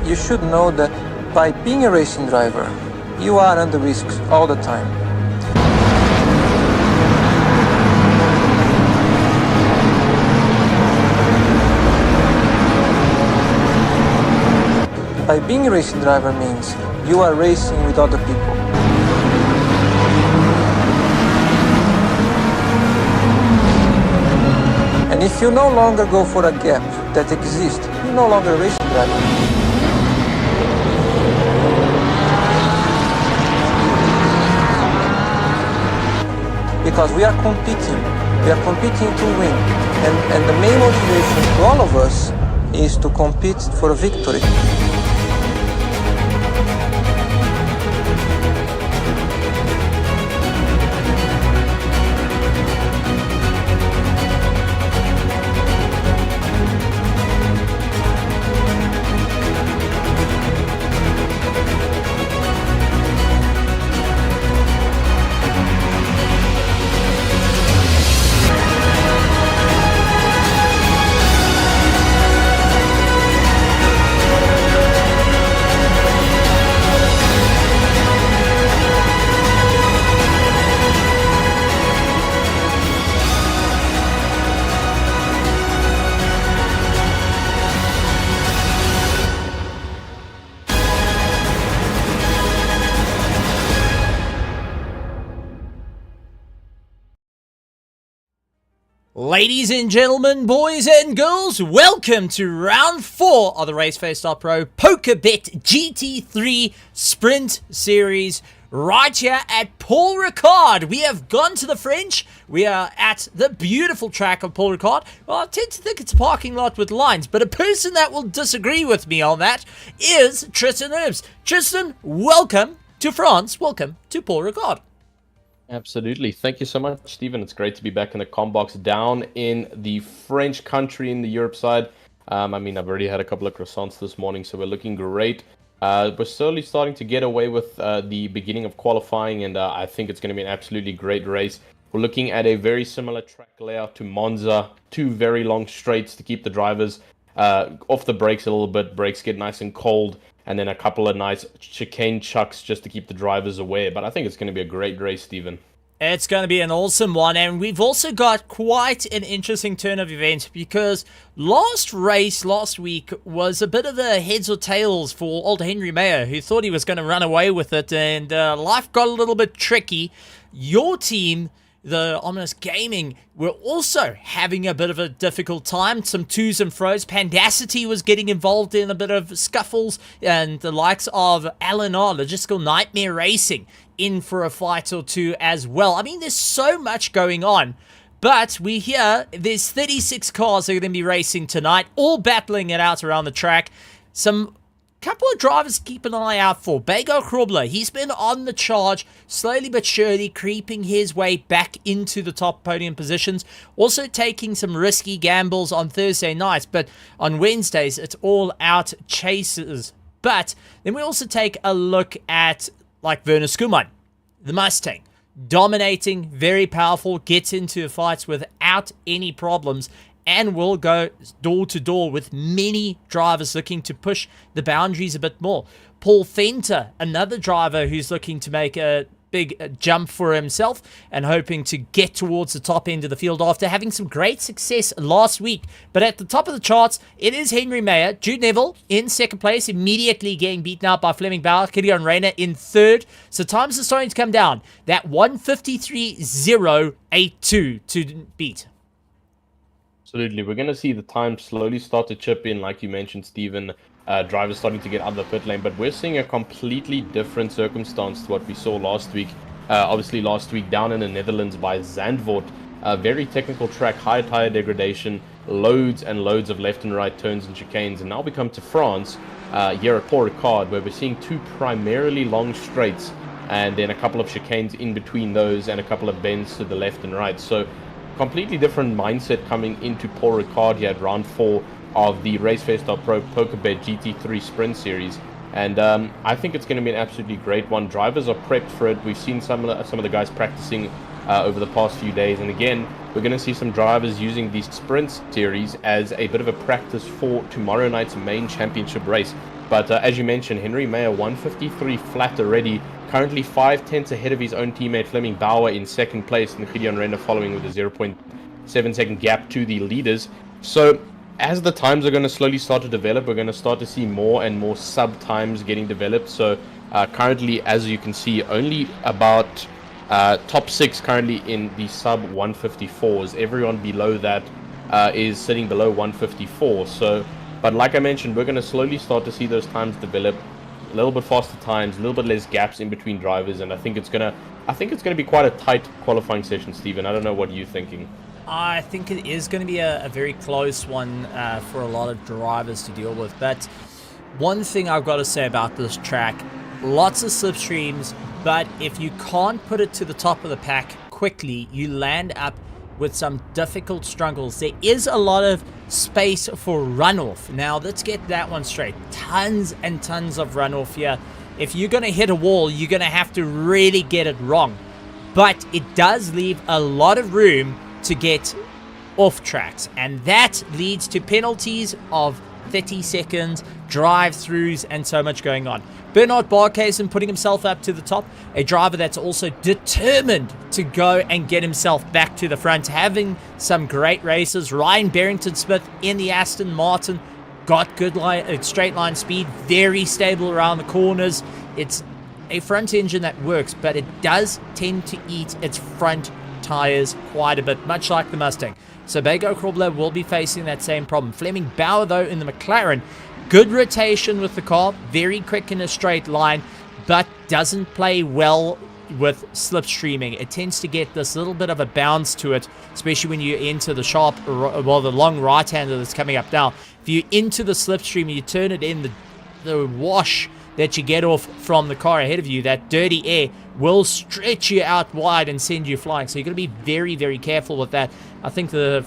You should know that by being a racing driver, you are under risk all the time. By being a racing driver means you are racing with other people. And if you no longer go for a gap that exists, you're no longer a racing driver. Because we are competing to win. And the main motivation for all of us is to compete for a victory. Ladies and gentlemen, boys and girls, welcome to round 4 of the RaceFace.Pro PokerBet GT3 Sprint Series right here at Paul Ricard. We have gone to the French. We are at the beautiful track of Paul Ricard. Well, I tend to think it's a parking lot with lines, but a person that will disagree with me on that is Tristan Herbs. Tristan, welcome to France. Welcome to Paul Ricard. Absolutely. Thank you so much, Stephen. It's great to be back in the combox down in the French country in the Europe side. I've already had a couple of croissants this morning, so we're looking great. We're slowly starting to get away with the beginning of qualifying, and I think it's going to be an absolutely great race. We're looking at a very similar track layout to Monza. 2 very long straights to keep the drivers off the brakes a little bit. Brakes get nice and cold. And then a couple of nice chicane chucks just to keep the drivers away. But I think it's going to be a great race, Stephen. It's going to be an awesome one. And we've also got quite an interesting turn of events because last week was a bit of a heads or tails for old Henry Mayer, who thought he was going to run away with it. And life got a little bit tricky. Your team, the Ominous Gaming, were also having a bit of a difficult time. Some twos and fro's. Pandacity was getting involved in a bit of scuffles, and the likes of Alan R, Logistical Nightmare Racing, in for a fight or two as well. I mean, there's so much going on, but we hear there's 36 cars that are going to be racing tonight, all battling it out around the track. Some couple of drivers keep an eye out for. Bego Krobler, he's been on the charge, slowly but surely creeping his way back into the top podium positions. Also taking some risky gambles on Thursday nights, but on Wednesdays, it's all out chases. But then we also take a look at, like, Werner Skuman, the Mustang. Dominating, very powerful, gets into fights without any problems, and will go door to door with many drivers looking to push the boundaries a bit more. Paul Fenter, another driver who's looking to make a big jump for himself and hoping to get towards the top end of the field after having some great success last week. But at the top of the charts, it is Henry Mayer. Jude Neville in second place, immediately getting beaten out by Fleming Bauer. Kilian Rayner in third. So times are starting to come down. That 1:53.082 to beat. Absolutely. We're going to see the time slowly start to chip in, like you mentioned, Stephen. Drivers starting to get out of the pit lane, but we're seeing a completely different circumstance to what we saw last week. Obviously, last week down in the Netherlands by Zandvoort, a very technical track, high tire degradation, loads and loads of left and right turns and chicanes. And now we come to France, here at Paul Ricard, where we're seeing 2 primarily long straights, and then a couple of chicanes in between those, and a couple of bends to the left and right. So completely different mindset coming into Paul Ricard here at round 4 of the RaceFace.Pro PokerBet GT3 Sprint Series. And I think it's going to be an absolutely great one. Drivers are prepped for it. We've seen some of the guys practicing over the past few days. And again, we're going to see some drivers using these sprint series as a bit of a practice for tomorrow night's main championship race. But as you mentioned, Henry Mayer 153 flat already. Currently 5/10 ahead of his own teammate Fleming Bauer in second place. And Gideon Renner following with a 0.7-second gap to the leaders. So as the times are going to slowly start to develop, we're going to start to see more and more sub times getting developed. So currently, as you can see, only about top 6 currently in the sub 154s. Everyone below that is sitting below 154. So, but like I mentioned, we're going to slowly start to see those times develop. A little bit faster times, a little bit less gaps in between drivers, and I think it's gonna be quite a tight qualifying session, Steven. I don't know what you're thinking. I think it is going to be a very close one for a lot of drivers to deal with. But one thing I've got to say about this track, lots of slipstreams, but if you can't put it to the top of the pack quickly, you land up with some difficult struggles. There is a lot of space for runoff. Now, let's get that one straight. Tons and tons of runoff here. If you're going to hit a wall, you're going to have to really get it wrong. But it does leave a lot of room to get off tracks, and that leads to penalties of 30 seconds, drive-throughs, and so much going on. Bernard Barkhuizen putting himself up to the top, a driver that's also determined to go and get himself back to the front, having some great races. Ryan Barrington-Smith in the Aston Martin got good straight line speed, very stable around the corners. It's a front engine that works, but it does tend to eat its front tires quite a bit, much like the Mustang. So Bego Krobler will be facing that same problem. Fleming Bauer, though, in the McLaren, good rotation with the car, very quick in a straight line, but doesn't play well with slipstreaming. It tends to get this little bit of a bounce to it, especially when you enter the sharp, well, the long right-hander that's coming up now. If you're into the slipstream, you turn it in, the wash that you get off from the car ahead of you, that dirty air, will stretch you out wide and send you flying. So you've got to be very, very careful with that. I think the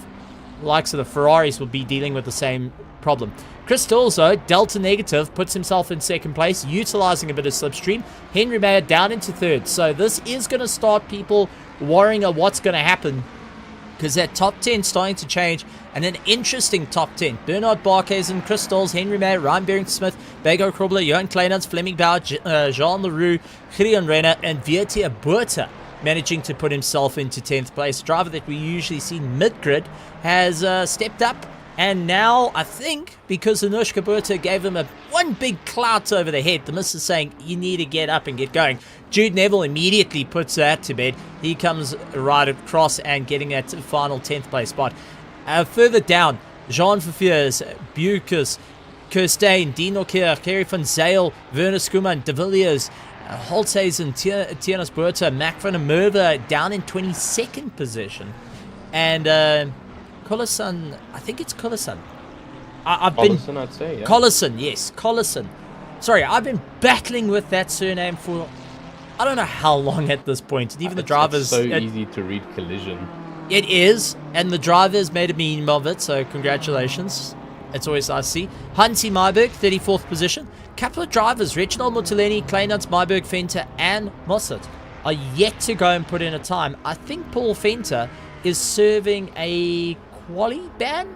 likes of the Ferraris will be dealing with the same problem. Chris Stilzo, Delta Negative, puts himself in second place, utilizing a bit of slipstream. Henry Mayer down into third. So this is going to start people worrying about what's going to happen, because that top 10 starting to change, and an interesting top 10. Bernard Barkhuizen, Chris Stolz, Henry Mayer, Ryan Barrington-Smith, Bego Krobler, Johan Kleinans, Fleming Bauer, Jean Leroux, Gideon Renner, and Viertia Buerta managing to put himself into 10th place. A driver that we usually see mid-grid has stepped up, and now I think because Anushka Buerta gave him one big clout over the head, the missus saying you need to get up and get going. Jude Neville immediately puts that to bed. He comes right across and getting that final 10th place spot. Further down, Jean Verveers, Bucus, Kirstein, Dino Kier, Kerry van Zale, Werner Skuman, De Villiers, Holthuizen, Tiernas Buerta, Mac van der Merwe down in 22nd position. And Collison, I think it's Collison. Collison, I'd say, yeah. Collison, yes, Collison. Sorry, I've been battling with that surname for I don't know how long at this point. And even the drivers... It's so easy to read Collision. It is, and the drivers made a meme of it, so congratulations. It's always nice to see. Hansi Myberg, 34th position. Couple of drivers, Reginald Mutileni, Kleinans, Myberg, Fenter, and Mossad, are yet to go and put in a time. I think Paul Fenter is serving a quali ban,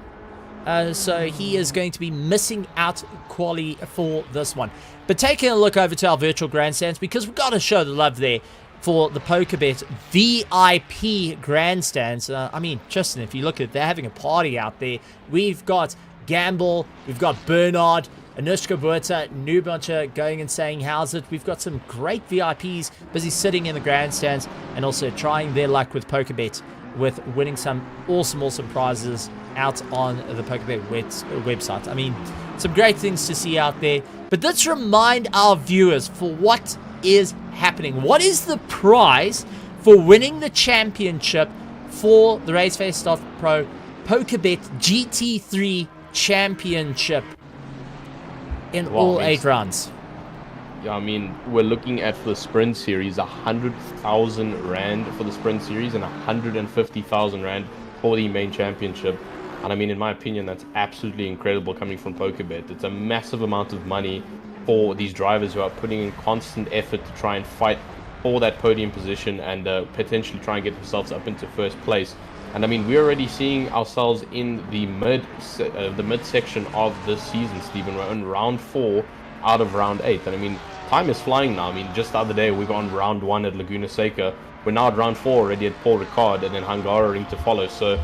so he is going to be missing out quali for this one. But taking a look over to our virtual grandstands, because we've got to show the love there for the PokerBet VIP grandstands. I mean, Justin, if you look at it, they're having a party out there. We've got Gamble, we've got Bernard, Anushka Buerta, Nubancha going and saying how's it. We've got some great VIPs busy sitting in the grandstands and also trying their luck with PokerBet, with winning some awesome prizes out on the PokerBet website. I mean, some great things to see out there. But let's remind our viewers for what is happening. What is the prize for winning the championship for the RaceFace.Pro PokerBet GT3 Championship in all 8 rounds? Yeah, I mean, we're looking at the sprint series, 100,000 Rand for the sprint series and 150,000 Rand for the main championship. And I mean, in my opinion, that's absolutely incredible coming from PokerBet. It's a massive amount of money for these drivers who are putting in constant effort to try and fight for that podium position and potentially try and get themselves up into first place. And I mean, we're already seeing ourselves in the midsection of this season, Stephen. We're on round 4 out of round 8. And I mean, time is flying now. I mean, just the other day we were on round 1 at Laguna Seca. We're now at round 4 already at Paul Ricard, and then Hungaroring to follow. So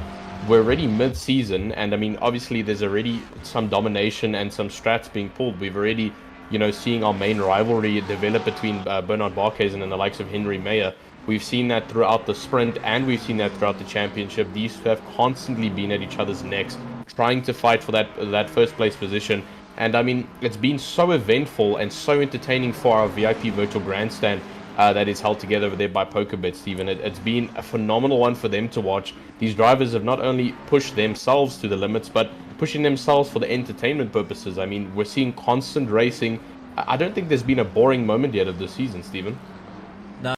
we're already mid-season, and I mean, obviously there's already some domination and some strats being pulled. We've already, you know, seeing our main rivalry develop between Bernard Barkhuizen and the likes of Henry Meyer. We've seen that throughout the sprint, and we've seen that throughout the championship. These two have constantly been at each other's necks, trying to fight for that first place position. And I mean, it's been so eventful and so entertaining for our VIP virtual grandstand that is held together over there by PokerBet, Stephen. It's been a phenomenal one for them to watch. These drivers have not only pushed themselves to the limits, but pushing themselves for the entertainment purposes. I mean, we're seeing constant racing. I don't think there's been a boring moment yet of this season, Stephen. No,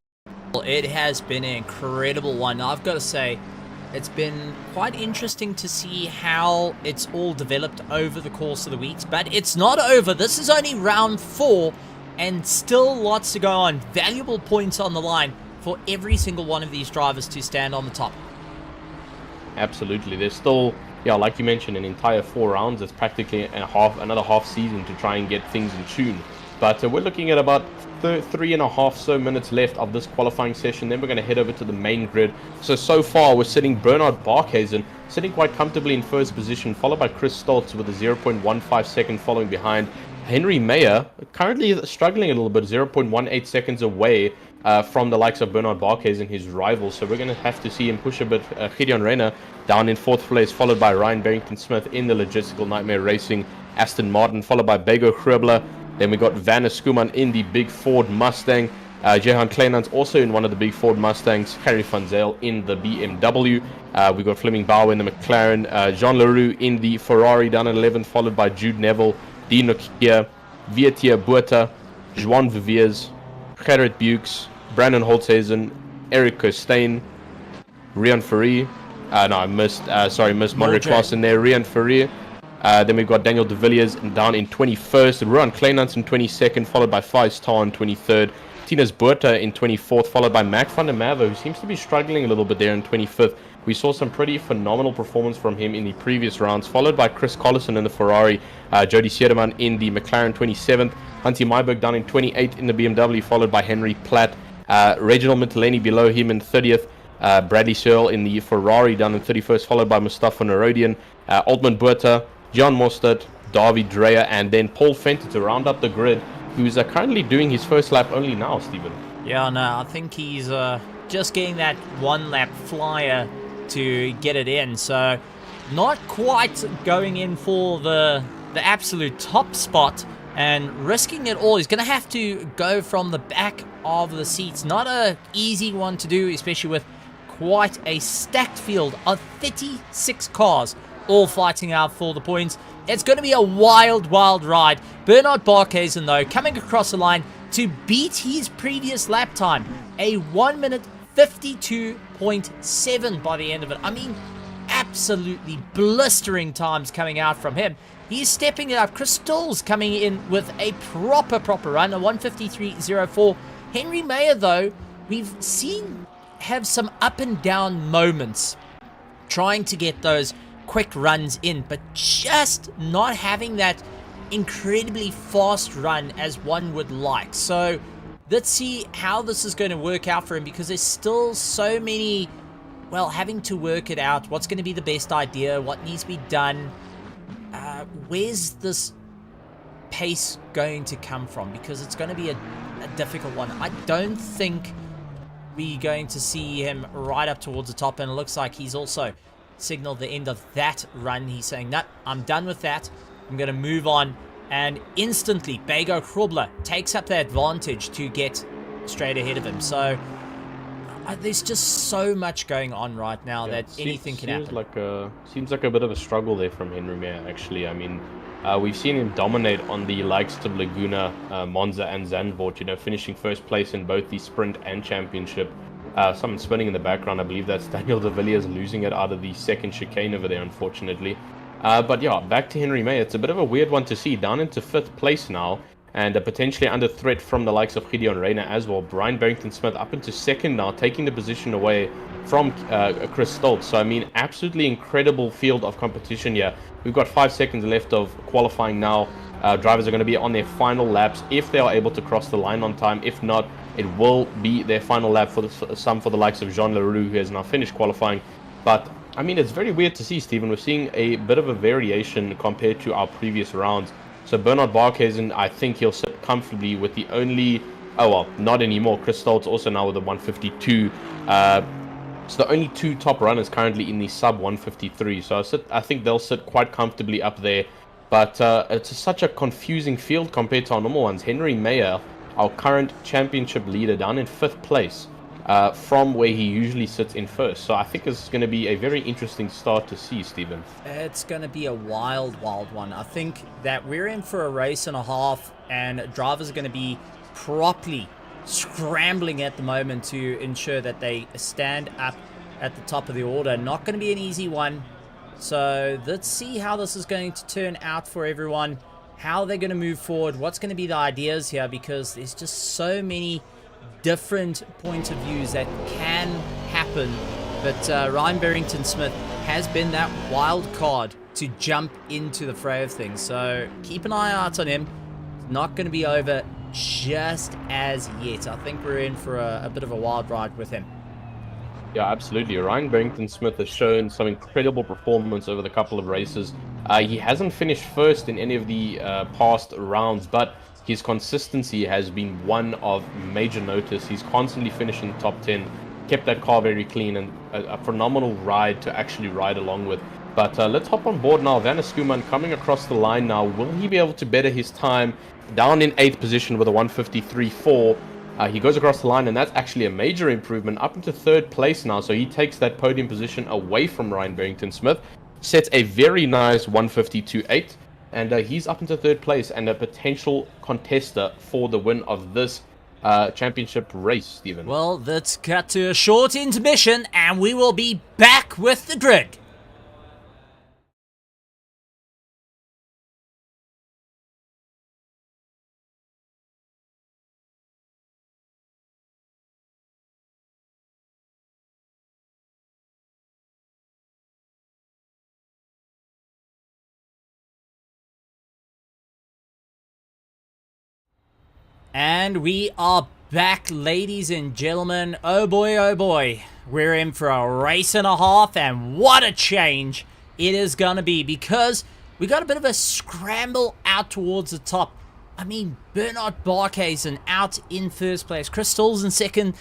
it has been an incredible one. I've got to say, it's been quite interesting to see how it's all developed over the course of the weeks, but it's not over. This is only round 4, and still lots to go on. Valuable points on the line for every single one of these drivers to stand on the top. Absolutely. There's still, yeah, like you mentioned, an entire 4 rounds. It's practically another half season to try and get things in tune. But we're looking at about 3.5 minutes left of this qualifying session. Then we're going to head over to the main grid. So far, we're sitting Bernard Barkhuizen sitting quite comfortably in first position, followed by Chris Stoltz with a 0.15 second following behind. Henry Meyer currently struggling a little bit, 0.18 seconds away from the likes of Bernard Barkhuizen, his rival. So we're going to have to see him push a bit. Gideon Reina down in 4th place, followed by Ryan Barrington-Smith in the Logistical Nightmare Racing Aston Martin, followed by Bego Grubler. Then we got Van Skuman in the big Ford Mustang. Jehan Kleinans also in one of the big Ford Mustangs. Harry Van Zyl in the BMW. We got Fleming Bauer in the McLaren. Jean Leroux in the Ferrari down at 11th, followed by Jude Neville, Dean Nokia, Vietia Buerta, Juan Viviers, Gerrit Bukes, Brandon Holthuizen, Eric Costain, Rian Ferrier. I missed Monre Klaas in there. Rian Ferrier. Then we've got Daniel De Villiers down in 21st. Ruan Kleinans in 22nd, followed by Faiz Tar in 23rd. Tinas Buerta in 24th, followed by Mac van der Merwe, who seems to be struggling a little bit there in 25th. We saw some pretty phenomenal performance from him in the previous rounds, followed by Chris Collison in the Ferrari, Jody Sederman in the McLaren 27th, Hunty Myberg down in 28th in the BMW, followed by Henry Platt, Reginald Mitteleni below him in 30th, Bradley Searle in the Ferrari down in 31st, followed by Mustafa Narodian, Altman Buerta, John Mostert, David Dreyer, and then Paul Fenton to round up the grid, who's currently doing his first lap only now, Stephen. Yeah, no, I think he's just getting that 1-lap flyer to get it in, so not quite going in for the absolute top spot and risking it all. He's going to have to go from the back of the seats. Not a easy one to do, especially with quite a stacked field of 36 cars all fighting out for the points. It's going to be a wild ride. Bernard Barkhuizen, though, coming across the line to beat his previous lap time, a 1 minute 52.7 by the end of it. I mean, absolutely blistering times coming out from him. He's stepping it up. Chris Stolz coming in with a proper run, a 153.04. Henry Meyer, though, we've seen have some up and down moments trying to get those quick runs in, but just not having that incredibly fast run as one would like. So let's see how this is going to work out for him, because there's still so many, well, having to work it out. What's going to be the best idea? What needs to be done? Where's this pace going to come from? Because it's going to be a difficult one. I don't think we're going to see him right up towards the top, and it looks like he's also signaled the end of that run. He's saying, no, I'm done with that. I'm going to move on. And instantly, Bego Grubler takes up the advantage to get straight ahead of him. So there's just so much going on right now that anything can happen. Seems like a bit of a struggle there from Henry Meyer, actually. I mean, we've seen him dominate on the likes of Laguna, Monza, and Zandvoort, you know, finishing first place in both the sprint and championship. Someone spinning in the background, I believe that's Daniel De Villiers losing it out of the second chicane over there, unfortunately. But yeah, back to Henry Meyer. It's a bit of a weird one to see, down into 5th place now. and potentially under threat from the likes of Gideon Reyna as well. Brian Barrington-Smith up into second now, taking the position away from Chris Stoltz. So, I mean, absolutely incredible field of competition here. We've got 5 seconds left of qualifying now. Drivers are going to be on their final laps if they are able to cross the line on time. If not, it will be their final lap for the likes of Jean Leroux, who has now finished qualifying. But, I mean, it's very weird to see, Stephen. We're seeing a bit of a variation compared to our previous rounds. So Bernard Barkhuizen, I think he'll sit comfortably with the only... Oh, well, not anymore. Chris Stoltz also now with a 152. So the only 2 top runners currently in the sub 153. So I think they'll sit quite comfortably up there. But it's such a confusing field compared to our normal ones. Henry Mayer, our current championship leader, down in 5th place from where he usually sits in 1st. So I think it's going to be a very interesting start to see, Stephen. It's going to be a wild, wild one. I think that we're in for a race and a half, and drivers are going to be properly scrambling at the moment to ensure that they stand up at the top of the order. Not going to be an easy one. So let's see how this is going to turn out for everyone, how they're going to move forward, what's going to be the ideas here, because there's just so many different points of views that can happen. But Ryan Barrington-Smith has been that wild card to jump into the fray of things. So keep an eye out on him. It's not going to be over just as yet. I think we're in for a bit of a wild ride with him. Yeah, absolutely. Ryan Barrington-Smith has shown some incredible performance over the couple of races. He hasn't finished first in any of the past rounds, but his consistency has been one of major notice. He's constantly finishing top 10, kept that car very clean, and a phenomenal ride to actually ride along with. But let's hop on board now. Vanna Skuman coming across the line now. Will he be able to better his time? Down in 8th position with a 153.4. He goes across the line, and that's actually a major improvement, up into 3rd place now. So he takes that podium position away from Ryan Barrington-Smith, sets a very nice 152.8, and he's up into 3rd place and a potential contester for the win of this championship race, Stephen. Well, let's cut to a short intermission, and we will be back with the grid. And we are back, ladies and gentlemen. Oh boy, we're in for a race and a half, and what a change it is going to be, because we got a bit of a scramble out towards the top. I mean, Bernard Barkhuizen out in 1st place, Chris Stoltz in 2nd,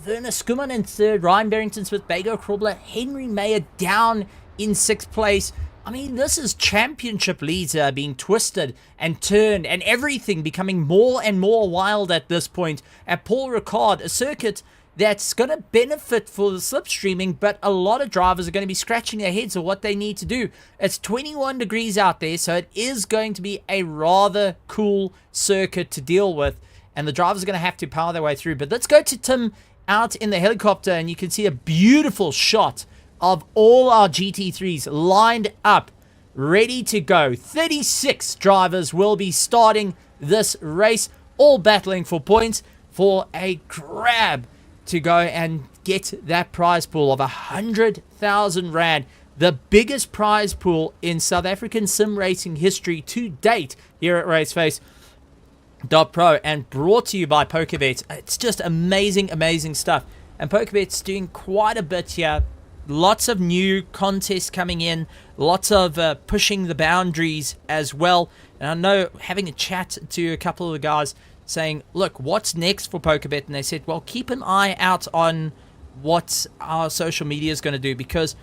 Werner Skuman in 3rd, Ryan Barrington-Smith, Bago Krobler, Henry Mayer down in 6th place. I mean, this is championship leads being twisted and turned, and everything becoming more and more wild at this point. At Paul Ricard, a circuit that's going to benefit for the slipstreaming, but a lot of drivers are going to be scratching their heads of what they need to do. It's 21 degrees out there, so it is going to be a rather cool circuit to deal with, and the drivers are going to have to power their way through. But let's go to Tim out in the helicopter, and you can see a beautiful shot of all our GT3s lined up, ready to go. 36 drivers will be starting this race, all battling for points for a grab to go and get that prize pool of 100,000 Rand, the biggest prize pool in South African sim racing history to date here at RaceFace.Pro, and brought to you by PokerBet. It's just amazing, amazing stuff. And PokerBet's doing quite a bit here. Lots of new contests coming in, lots of pushing the boundaries as well. And I know, having a chat to a couple of the guys saying, look, what's next for PokerBet? And they said, well, keep an eye out on what our social media is going to do, because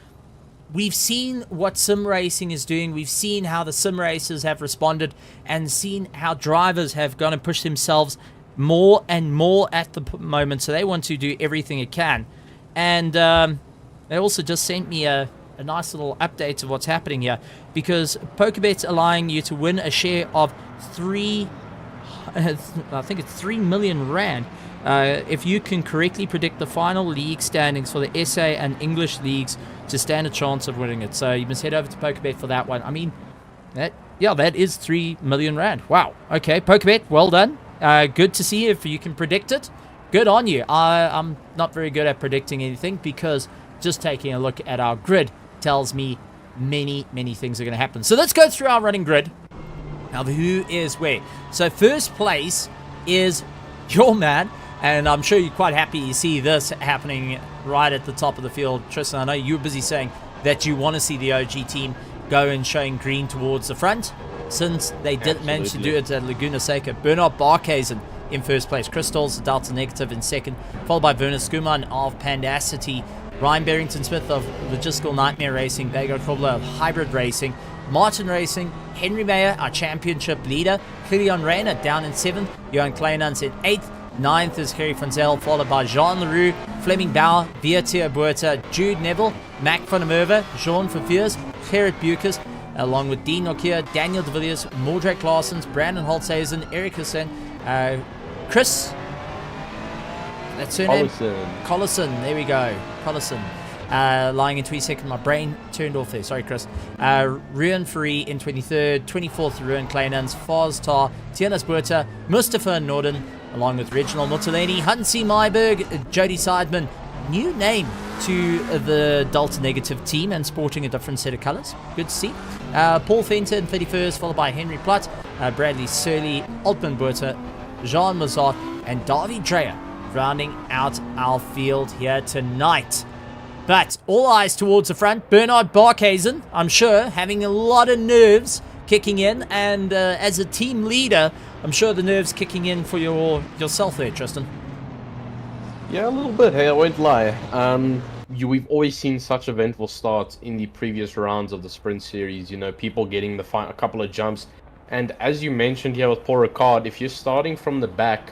we've seen what sim racing is doing. We've seen how the sim racers have responded, and seen how drivers have gone and pushed themselves more and more at the moment. So they want to do everything it can. And they also just sent me a nice little update of what's happening here, because PokerBet's allowing you to win a share of I think it's 3 million Rand if you can correctly predict the final league standings for the SA and English leagues to stand a chance of winning it. So you must head over to PokerBet for that one. I mean, that Yeah, that is 3 million rand. Wow. Okay, PokerBet, well done. Good to see if you can predict it. Good on you. I'm not very good at predicting anything because just taking a look at our grid tells me many things are going to happen. So let's go through our running grid. Now, who is where? So first place is your man, and I'm sure you're quite happy to see this happening right at the top of the field. Tristan, I know you were busy saying that you want to see the OG team go and showing green towards the front, since they did manage to do it at Laguna Seca. Bernard Barkhuizen in first place, Crystals, Delta Negative in second, followed by Werner Skuman of Pandacity, Ryan Barrington-Smith of Logistical Nightmare Racing, Vago Krobler of Hybrid Racing, Martin Racing, Henry Mayer, our championship leader, Cleon Rayner down in 7th, Johan Kleinans in 8th, 9th is Kerry Franzel, followed by Jean Leroux, Fleming Bauer, Vietia Buerta, Jude Neville, Mac van der Merwe, Jean Verveers, Gerrit Bukers, along with Dean Nokia, Daniel de Villiers, Mordred Claessens, Brandon Holthazen, Eric Hussein, Chris, that's surname? Collison, there we go, Collison. Lying in 22nd, my brain turned off there, sorry Chris. Ruan Fari in 23rd, 24th Ruan Kleinans, Faz Tar, Tianas Buerta, Mustafa Norden, along with Reginald Mutaleni, Hansi Myberg, Jody Seidman. New name to the Delta Negative team and sporting a different set of colours. Good to see. Paul Fenton in 31st, followed by Henry Platt, Bradley Surley, Altman Buerta, Jean Mazat, and David Dreyer rounding out our field here tonight. But all eyes towards the front. Bernard Barkhuizen, I'm sure, having a lot of nerves kicking in. And as a team leader, I'm sure the nerves kicking in for yourself there, Tristan. Yeah, a little bit. Hey, I won't lie. We've always seen such eventful starts in the previous rounds of the sprint series. You know, people getting a couple of jumps. And as you mentioned here with Paul Ricard, if you're starting from the back,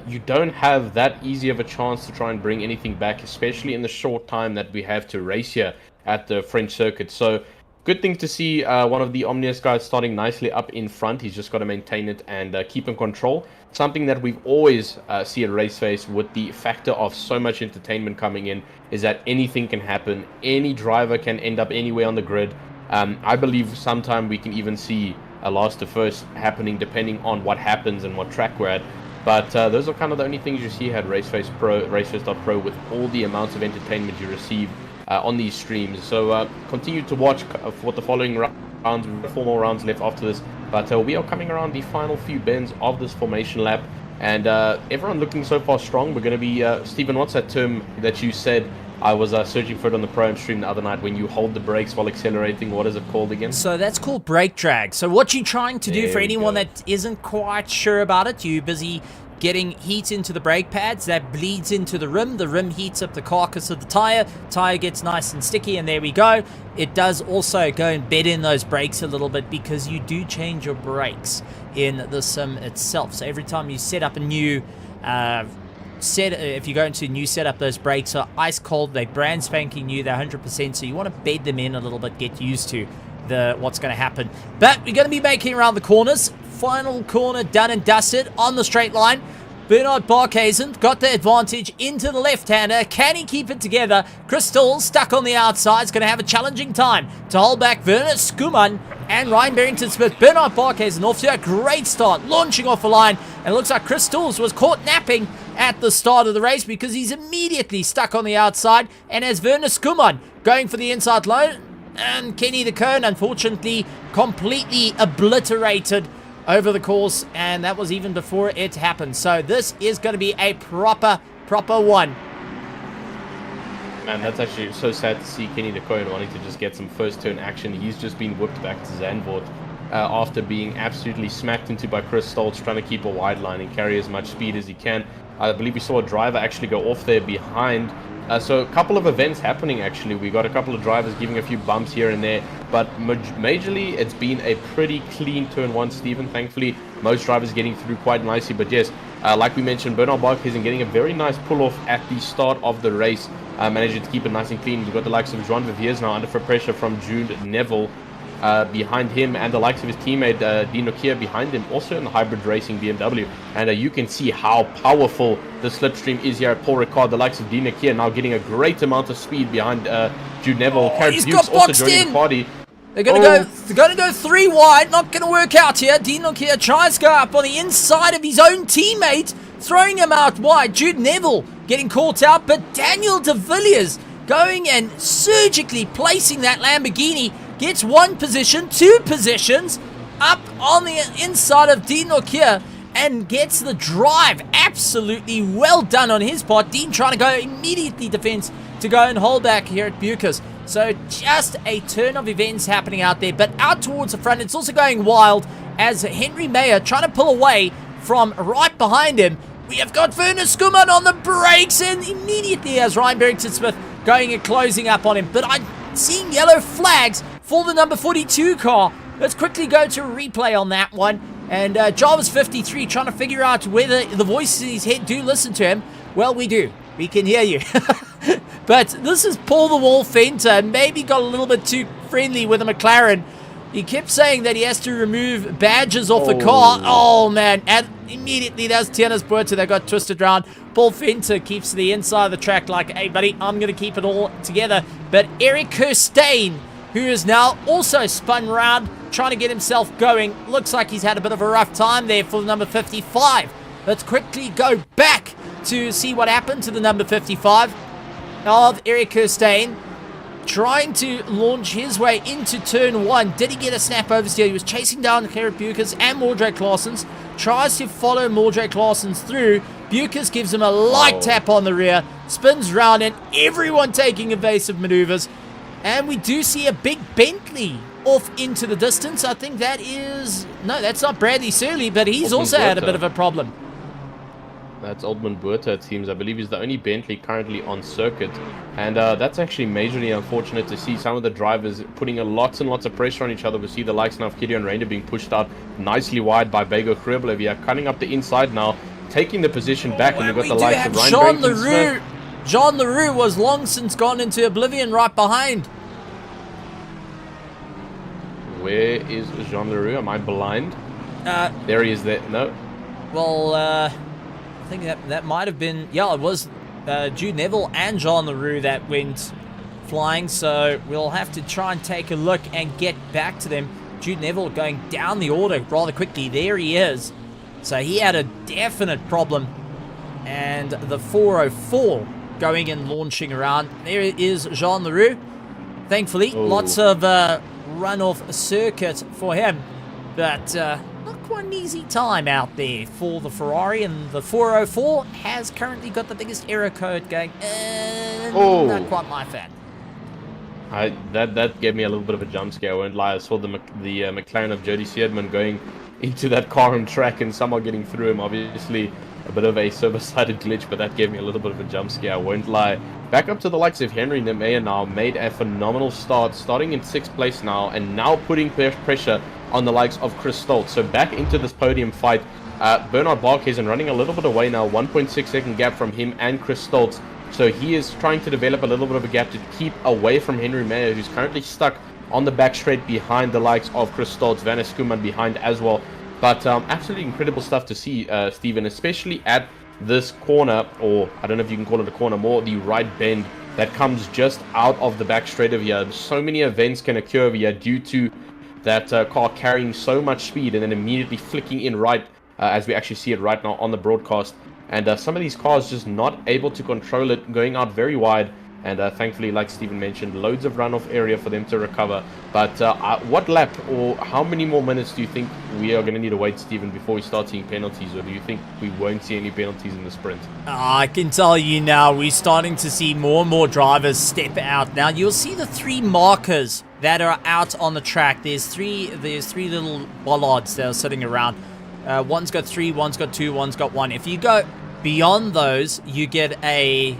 you don't have that easy of a chance to try and bring anything back, especially in the short time that we have to race here at the French circuit. So good thing to see one of the Omnius guys starting nicely up in front. He's just got to maintain it and keep in control. Something that we've always see at RaceFace with the factor of so much entertainment coming in is that anything can happen. Any driver can end up anywhere on the grid. I believe sometime we can even see a last to first happening depending on what happens and what track we're at. But those are kind of the only things you see at RaceFace.Pro with all the amounts of entertainment you receive on these streams. So continue to watch for the following rounds. We've got 4 more rounds left after this. But we are coming around the final few bends of this formation lap. And everyone looking so far strong. We're going to be... Stephen, what's that term that you said? I was searching for it on the Pro-Am stream the other night when you hold the brakes while accelerating. What is it called again? So that's called brake drag. So what you're trying to do for anyone that isn't quite sure about it, you're busy getting heat into the brake pads. That bleeds into the rim heats up the carcass of the tire gets nice and sticky, and there we go. It does also go and bed in those brakes a little bit because you do change your brakes in the sim itself. So every time you set up a new if you go into a new setup, those brakes are ice cold, they're brand spanking new, they're 100%, so you want to bed them in a little bit, get used to what's going to happen. But we're going to be making around the corners. Final corner done and dusted on the straight line. Bernard Barkhuizen got the advantage into the left-hander. Can he keep it together? Crystal stuck on the outside. Is going to have a challenging time to hold back Werner Skuman and Ryan Barrington-Smith. Bernard Barkhuizen off to a great start, launching off the line. And it looks like Crystals was caught napping at the start of the race because he's immediately stuck on the outside. And as Werner Skuman going for the inside line, and Kenny the Cone, unfortunately, completely obliterated over the course, and that was even before it happened. So this is going to be a proper one. Man, that's actually so sad to see Kenny the Cone wanting to just get some first turn action. He's just been whipped back to Zandvoort after being absolutely smacked into by Chris Stoltz, trying to keep a wide line and carry as much speed as he can. I believe we saw a driver actually go off there behind. So a couple of events happening actually. We got a couple of drivers giving a few bumps here and there, but majorly it's been a pretty clean turn one, Stephen. Thankfully, most drivers getting through quite nicely. But yes, like we mentioned, Bernard Barkhuizen getting a very nice pull-off at the start of the race, managing to keep it nice and clean. We've got the likes of Joan Verveers now under pressure from Jude Neville behind him, and the likes of his teammate Dean Nokia behind him, also in the hybrid racing BMW. And you can see how powerful the slipstream is here at Paul Ricard. The likes of Dean Nokia now getting a great amount of speed behind Jude Neville. He's got also boxed joining in. the party. They're gonna go 3 wide. Not gonna work out here. Dean Nokia tries to go up on the inside of his own teammate, throwing him out wide. Jude Neville getting caught out, but Daniel de Villiers going and surgically placing that Lamborghini, gets 1 position, 2 positions up on the inside of Dean Nokia, and gets the drive. Absolutely well done on his part. Dean trying to go immediately defense to go and hold back here at Bucas. So just a turn of events happening out there, but out towards the front, it's also going wild as Henry Mayer trying to pull away from right behind him. We have got Werner Skuman on the brakes, and immediately as Ryan Barrington-Smith going and closing up on him. But I'm seeing yellow flags for the number 42 car. Let's quickly go to a replay on that one. And Jarvis53 trying to figure out whether the voices in his head do listen to him. Well, we do. We can hear you. But this is Paul the Wall Fenter. Maybe got a little bit too friendly with a McLaren. He kept saying that he has to remove badges off the car. Oh, man. And immediately, that's Tiana's Puerto that got twisted around. Paul Fenter keeps to the inside of the track like, hey, buddy, I'm going to keep it all together. But Eric Kirstein, who is now also spun round, trying to get himself going. Looks like he's had a bit of a rough time there for the number 55. Let's quickly go back to see what happened to the number 55 of Eric Kirstein, trying to launch his way into turn 1. Did he get a snap oversteer? He was chasing down Gerrit Bucas and Mordred Claessens. Tries to follow Mordred Claessens through. Bucas gives him a light tap on the rear. Spins round, and everyone taking evasive maneuvers. And we do see a big Bentley off into the distance. I think that is... No, that's not Bradley Surley, but he's also had a bit of a problem. That's Oldman Buerta, it seems. I believe he's the only Bentley currently on circuit. And that's actually majorly unfortunate to see some of the drivers putting lots and lots of pressure on each other. We see the likes now of Gideon Rainer being pushed out nicely wide by Bego Kriebler. Cutting up the inside now, taking the position back. And we've got the likes of Ryan Barrington-Smith. Jean Leroux was long since gone into oblivion right behind. Where is Jean Leroux? Am I blind? There he is there. No. Well, I think that might have been... Yeah, it was Jude Neville and Jean Leroux that went flying. So we'll have to try and take a look and get back to them. Jude Neville going down the order rather quickly. There he is. So he had a definite problem. And the 404 going and launching around. There is Jean Leroux. Thankfully, lots of run-off circuit for him. But not quite an easy time out there for the Ferrari. And the 404 has currently got the biggest error code going. Not quite my fan. That gave me a little bit of a jump scare. I won't lie. I saw the McLaren of Jody Seidman going into that car and track and somehow getting through him. Obviously, a bit of a server-sided glitch, but that gave me a little bit of a jump scare. I won't lie. Back up to the likes of Henry Nemea now. Made a phenomenal start, starting in 6th place now, and now putting pressure on the likes of Chris Stoltz. So back into this podium fight. Bernard Barkhuizen running a little bit away now. 1.6 second gap from him and Chris Stoltz. So he is trying to develop a little bit of a gap to keep away from Henry Mayer, who's currently stuck on the back straight behind the likes of Chris Stoltz, Werner Skuman behind as well. But absolutely incredible stuff to see, Steven, especially at this corner, or I don't know if you can call it a corner, more the right bend that comes just out of the back straight over here. So many events can occur over here due to that car carrying so much speed and then immediately flicking in right, as we actually see it right now on the broadcast. And some of these cars just not able to control it, going out very wide. And thankfully, like Steven mentioned, loads of runoff area for them to recover. But what lap or how many more minutes do you think we are going to need to wait, Steven, before we start seeing penalties? Or do you think we won't see any penalties in the sprint? I can tell you now, we're starting to see more and more drivers step out. Now, you'll see the 3 markers that are out on the track. There's three little bollards that are sitting around. One's got 3, one's got 2, one's got 1. If you go beyond those, you get a...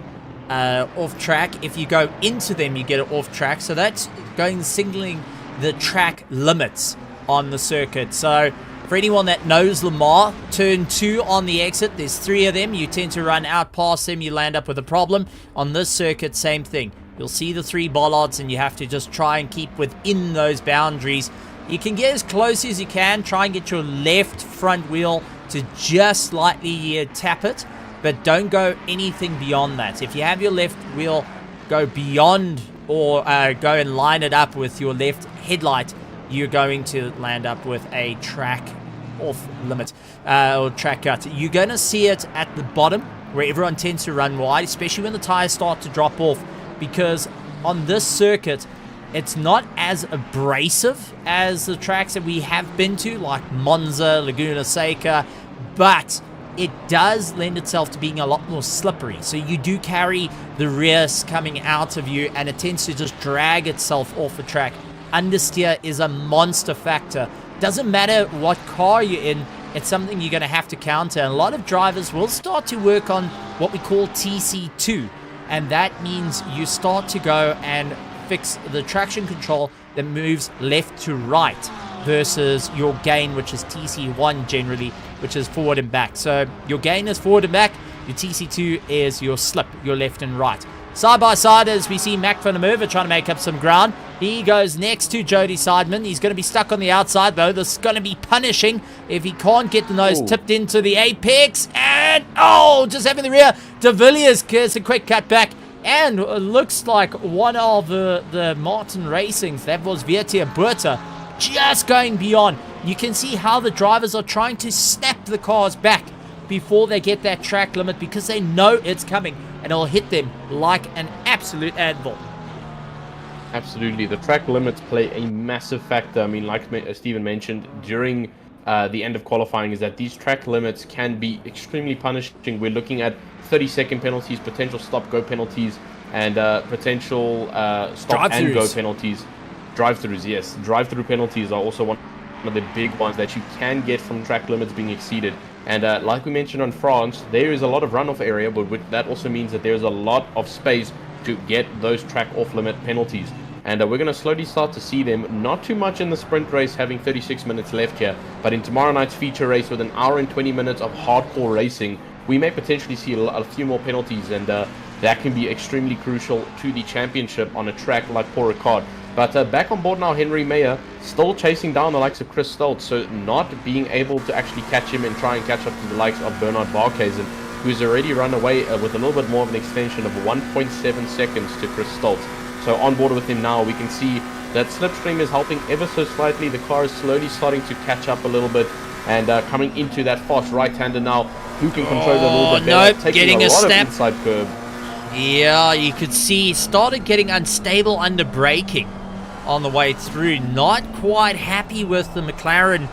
off track. If you go into them, you get it off track. So that's going signaling the track limits on the circuit. So for anyone that knows Lamar, turn 2 on the exit, there's 3 of them. You tend to run out past them, you land up with a problem. On this circuit, same thing. You'll see the 3 bollards and you have to just try and keep within those boundaries. You can get as close as you can. Try and get your left front wheel to just slightly tap it. But don't go anything beyond that. If you have your left wheel go beyond or go and line it up with your left headlight, you're going to land up with a track off limit or track cut. You're going to see it at the bottom where everyone tends to run wide, especially when the tires start to drop off, because on this circuit it's not as abrasive as the tracks that we have been to, like Monza, Laguna Seca, but it does lend itself to being a lot more slippery. So you do carry the rears coming out of you, and it tends to just drag itself off the track. Understeer is a monster factor. Doesn't matter what car you're in, it's something you're going to have to counter. And a lot of drivers will start to work on what we call TC2, and that means you start to go and fix the traction control that moves left to right versus your gain, which is TC1 generally, which is forward and back. So your gain is forward and back, your TC2 is your slip, your left and right. Side by side, as we see Mac van der Merwe trying to make up some ground. He goes next to Jody Seidman. He's going to be stuck on the outside, though. This is going to be punishing if he can't get the nose tipped into the apex. And, just having the rear. De Villiers gets a quick cut back. And it looks like one of the Martin Racings, that was Vietia Burta, just going beyond. You can see how the drivers are trying to snap the cars back before they get that track limit, because they know it's coming and it'll hit them like an absolute anvil. Absolutely. The track limits play a massive factor. I mean, like Steven mentioned during the end of qualifying, is that these track limits can be extremely punishing. We're looking at 30-second penalties, potential stop-go penalties, and potential stop and go penalties. Drive-throughs, yes. Drive-through penalties are also one of the big ones that you can get from track limits being exceeded. And like we mentioned on France, there is a lot of runoff area, but that also means that there's a lot of space to get those track off-limit penalties. And we're going to slowly start to see them, not too much in the sprint race, having 36 minutes left here, but in tomorrow night's feature race with an hour and 20 minutes of hardcore racing, we may potentially see a few more penalties, and that can be extremely crucial to the championship on a track like Paul Ricard. But back on board now, Henry Mayer, still chasing down the likes of Chris Stoltz, so not being able to actually catch him and try and catch up to the likes of Bernard Barkhuizen, who's already run away with a little bit more of an extension of 1.7 seconds to Chris Stoltz. So on board with him now, we can see that slipstream is helping ever so slightly. The car is slowly starting to catch up a little bit, and coming into that fast right-hander now, who can control it a little bit better. Nope, getting a snap. Inside curb. Yeah, you could see started getting unstable under braking on the way through. Not quite happy with the McLaren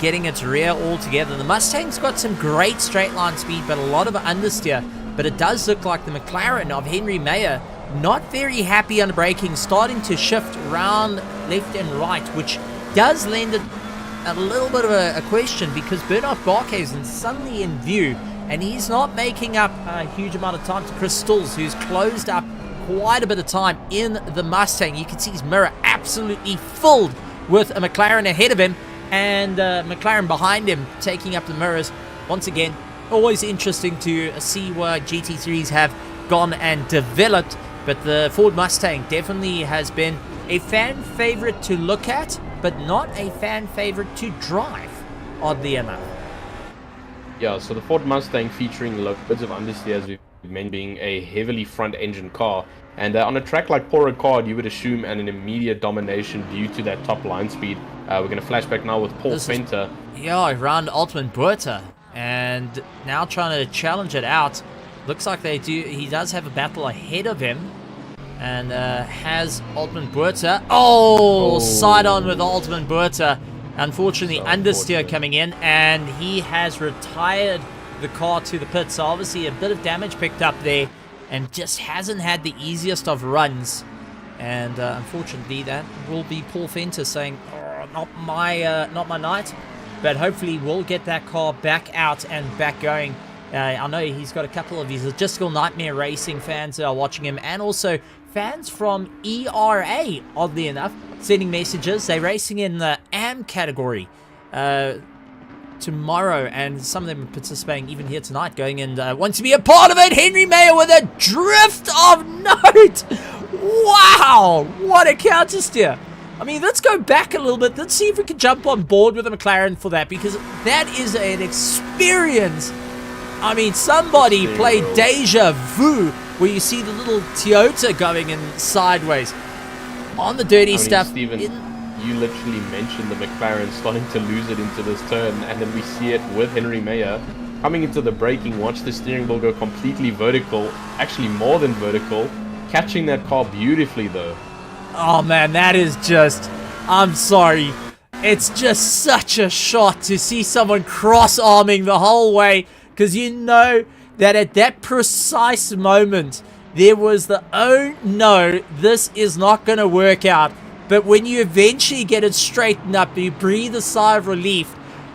getting its rear all together. The Mustang's got some great straight line speed, but a lot of understeer. But it does look like the McLaren of Henry Mayer not very happy under braking, starting to shift around left and right, which does lend it a little bit of a question, because Bernard Barkhuizen suddenly in view, and he's not making up a huge amount of time to Chris Stoltz, who's closed up quite a bit of time in the Mustang. You can see his mirror absolutely filled with a McLaren ahead of him, and McLaren behind him taking up the mirrors. Once again, always interesting to see what GT3s have gone and developed, but the Ford Mustang definitely has been a fan favorite to look at, but not a fan favorite to drive, oddly enough. Yeah, so the Ford Mustang featuring loads of understeer, as we've mentioned, being a heavily front-engine car. And on a track like Paul Ricard, you would assume an immediate domination due to that top line speed. We're going to flash back now with Paul Venter. Around Altman Buerta, and now trying to challenge it out. Looks like he does have a battle ahead of him, and has Altman Buerta. Side on with Altman Buerta. Unfortunately, understeer coming in, and he has retired the car to the pit. So obviously a bit of damage picked up there, and just hasn't had the easiest of runs. And unfortunately, that will be Paul Venter saying, not my night. But hopefully we'll get that car back out and back going. I know he's got a couple of his logistical nightmare racing fans that are watching him, and also fans from ERA, oddly enough, sending messages. They're racing in the AM category tomorrow, and some of them are participating even here tonight, going and want to be a part of it. Henry Mayer with a drift of note. Wow, what a counter steer. I mean, let's go back a little bit. Let's see if we can jump on board with a McLaren for that, because that is an experience. I mean, somebody played Deja Vu, where you see the little Toyota going in sideways on the dirty stuff. Steven, you literally mentioned the McLaren starting to lose it into this turn, and then we see it with Henry Meyer coming into the braking. Watch the steering wheel go completely vertical, actually more than vertical, catching that car beautifully though. Oh man, that is just, I'm sorry, it's just such a shot to see someone cross-arming the whole way, because you know that at that precise moment, there was the, oh no, this is not going to work out. But when you eventually get it straightened up, you breathe a sigh of relief,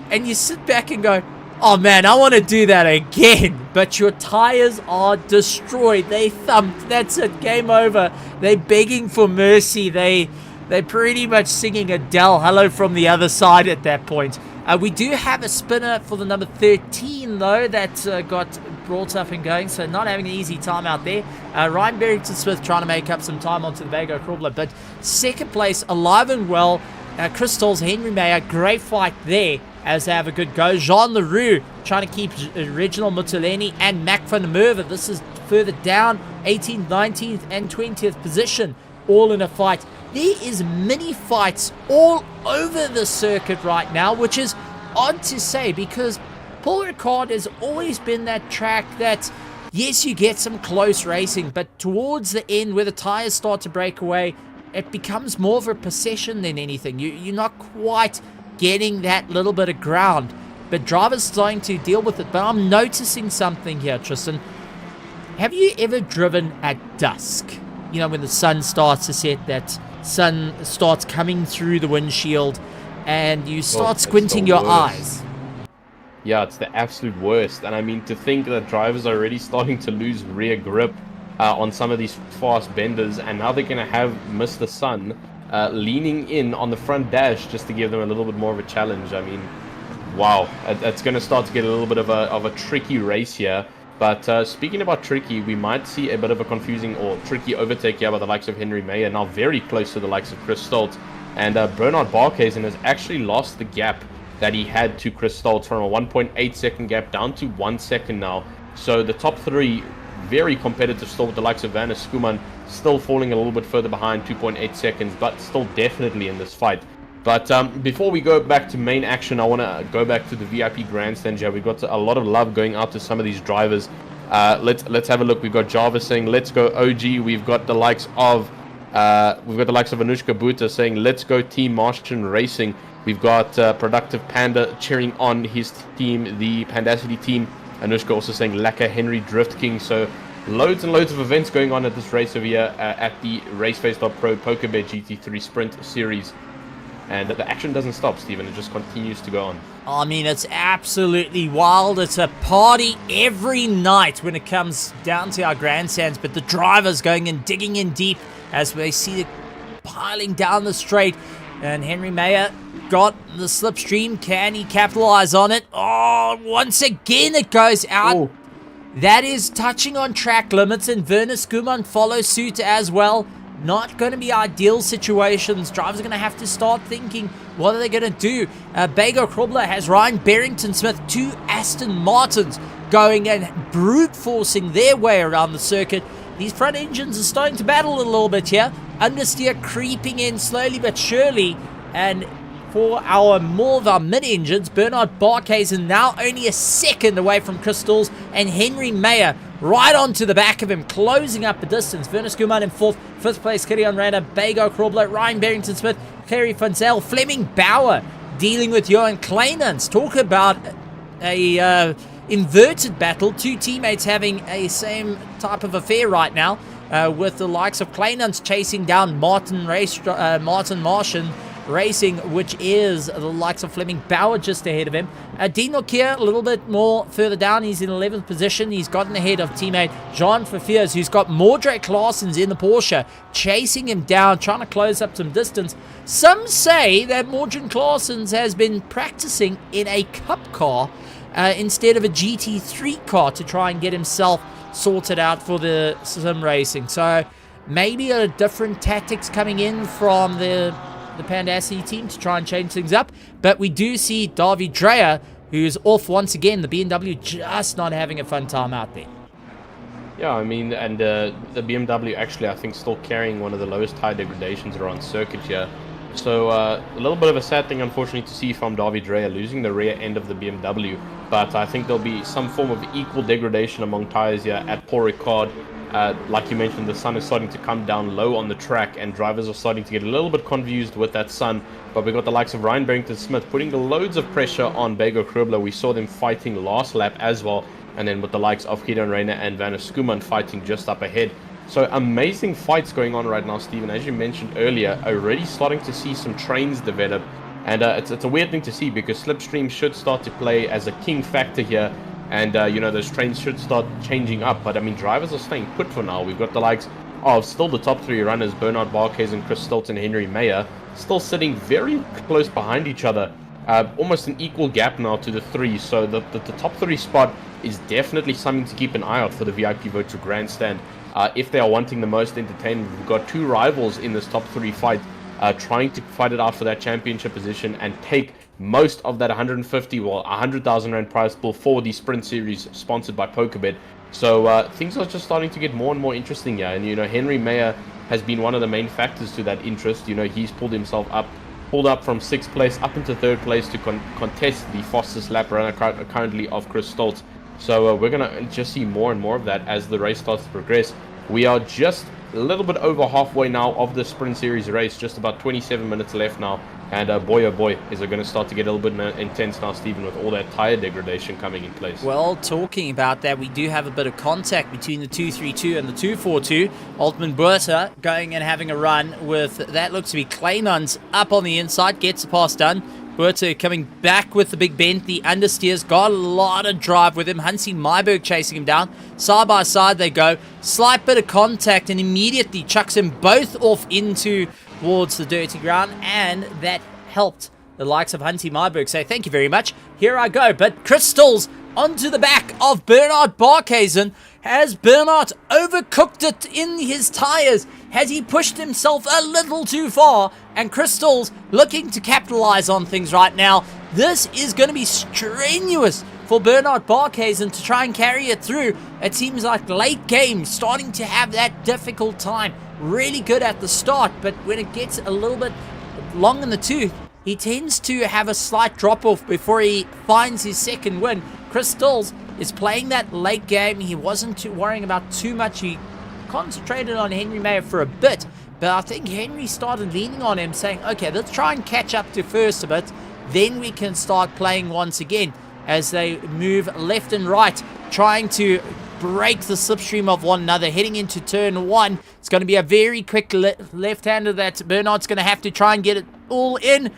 and you sit back and go, oh man, I want to do that again. But your tires are destroyed. They thumped. That's it. Game over. They're begging for mercy. They're pretty much singing Adele, hello from the other side at that point. We do have a spinner for the number 13, though, that got brought up and going, so not having an easy time out there. Ryan Barrington-Smith trying to make up some time onto the Vago Crawler, but second place, alive and well. Crystals, Henry Meyer, great fight there as they have a good go. Jean Leroux trying to keep Reginald Mutuleni and Mac van der Merwe. This is further down, 18th, 19th, and 20th position, all in a fight. There is mini fights all over the circuit right now, which is odd to say because Paul Ricard has always been that track that, yes, you get some close racing, but towards the end where the tires start to break away, it becomes more of a possession than anything. You're not quite getting that little bit of ground, but drivers starting to deal with it. But I'm noticing something here, Tristan. Have you ever driven at dusk? You know, when the sun starts to set, that sun starts coming through the windshield and you start squinting your eyes. Yeah, it's the absolute worst. And I mean, to think that drivers are already starting to lose rear grip on some of these fast benders, and now they're going to have Mr. Sun leaning in on the front dash just to give them a little bit more of a challenge. I mean, wow, it's going to start to get a little bit of a tricky race here. But speaking about tricky, we might see a bit of a confusing or tricky overtake here by the likes of Henry Meyer, now very close to the likes of Chris Stoltz. And Bernard Barkhuizen has actually lost the gap that he had to Chris Stoltz from a 1.8 second gap down to 1 second now. So the top three, very competitive still with the likes of Werner Skuman, still falling a little bit further behind, 2.8 seconds, but still definitely in this fight. But before we go back to main action, I want to go back to the VIP grandstand here. We've got a lot of love going out to some of these drivers. Let's have a look. We've got Jarvis saying, "Let's go OG." We've got the likes of Anushka Bhuta saying, "Let's go Team Martian Racing." We've got Productive Panda cheering on his team, the Pandacity team. Anushka also saying, "Laka Henry Drift King." So loads and loads of events going on at this race over here at the RaceFace.Pro PokerBet GT3 Sprint Series. And the action doesn't stop, Stephen. It just continues to go on. I mean, it's absolutely wild. It's a party every night when it comes down to our grandstands. But the drivers going and digging in deep as we see it piling down the straight. And Henry Meyer got the slipstream. Can he capitalize on it? Oh, once again it goes out. Oh. That is touching on track limits. And Werner Skuman follows suit as well. Not going to be ideal situations. Drivers are going to have to start thinking, what are they going to do? Vago Crawler has Ryan Barrington-Smith, 2 Aston Martins going and brute forcing their way around the circuit. These front engines are starting to battle a little bit here. Understeer creeping in slowly but surely. And for more of our mid-engines, Bernard Barkhuizen now only a second away from Crystals, and Henry Meyer right onto the back of him, closing up the distance. Werner Skuman in 4th, 5th place, Kirian Rada, Vago Crawler, Ryan Barrington-Smith, Clary Funzel, Fleming Bauer dealing with Johan Kleinans. Talk about a inverted battle. 2 teammates having a same type of affair right now, with the likes of Kleinans chasing down Martin Martian Racing, which is the likes of Fleming Bauer just ahead of him. Dean Nokia a little bit more further down. He's in 11th position. He's gotten ahead of teammate Jean Verveers, who's got Mordred Claessens in the Porsche, chasing him down, trying to close up some distance. Some say that Mordred Claessens has been practicing in a cup car instead of a GT3 car to try and get himself sorted out for the sim racing. So maybe a different tactics coming in from the Pandacity team to try and change things up. But we do see Davi Dreyer, who's off once again. The BMW just not having a fun time out there. Yeah, I mean, and the BMW actually, I think, still carrying one of the lowest tire degradations around circuit here. So a little bit of a sad thing, unfortunately, to see from David Rea losing the rear end of the BMW. But I think there'll be some form of equal degradation among tires here at Paul Ricard. Like you mentioned, the sun is starting to come down low on the track, and drivers are starting to get a little bit confused with that sun. But we've got the likes of Ryan Barrington-Smith putting loads of pressure on Bego Krubler. We saw them fighting last lap as well. And then with the likes of Gideon Reina and Vanna Skuman fighting just up ahead. So amazing fights going on right now, Stephen. As you mentioned earlier, already starting to see some trains develop. And it's a weird thing to see because slipstream should start to play as a king factor here. And, you know, those trains should start changing up. But, I mean, drivers are staying put for now. We've got the likes of still the top three runners, Bernard Barquez and Chris Stilton, Henry Mayer, still sitting very close behind each other. Almost an equal gap now to the three. So the top three spot is definitely something to keep an eye out for the VIP Virtual Grandstand. If they are wanting the most entertainment, we've got two rivals in this top three fight trying to fight it out for that championship position and take most of that 100,000 Rand prize pool for the Sprint Series sponsored by PokerBet. So things are just starting to get more and more interesting here. And, you know, Henry Mayer has been one of the main factors to that interest. You know, he's pulled up from 6th place up into 3rd place to contest the fastest lap runner currently of Chris Stoltz. So we're going to just see more and more of that as the race starts to progress. We are just a little bit over halfway now of the Sprint Series race, just about 27 minutes left now. And boy, oh boy, is it going to start to get a little bit intense now, Stephen, with all that tire degradation coming in place. Well, talking about that, we do have a bit of contact between the 232 and the 242. Altman Buerta going and having a run with, that looks to be Kleinans up on the inside, gets the pass done. Buerta coming back with the big bend, the understeers, got a lot of drive with him. Hansi Myberg chasing him down. Side by side they go. Slight bit of contact and immediately chucks them both off into towards the dirty ground, and that helped the likes of Hansi Myberg say, thank you very much, here I go. But Chris Stills onto the back of Bernard Barkhuizen. Has Bernard overcooked it in his tires? Has he pushed himself a little too far? And Crystal's looking to capitalize on things right now. This is going to be strenuous for Bernard Barkhuizen to try and carry it through. It seems like late game starting to have that difficult time. Really good at the start, but when it gets a little bit long in the tooth, he tends to have a slight drop-off before he finds his second win. Chris Stills is playing that late game. He wasn't worrying about too much. He concentrated on Henry Mayer for a bit, but I think Henry started leaning on him, saying, okay, let's try and catch up to first a bit, then we can start playing once again, as they move left and right, trying to break the slipstream of one another, heading into turn one. It's going to be a very quick left-hander that Bernard's going to have to try and get it all in.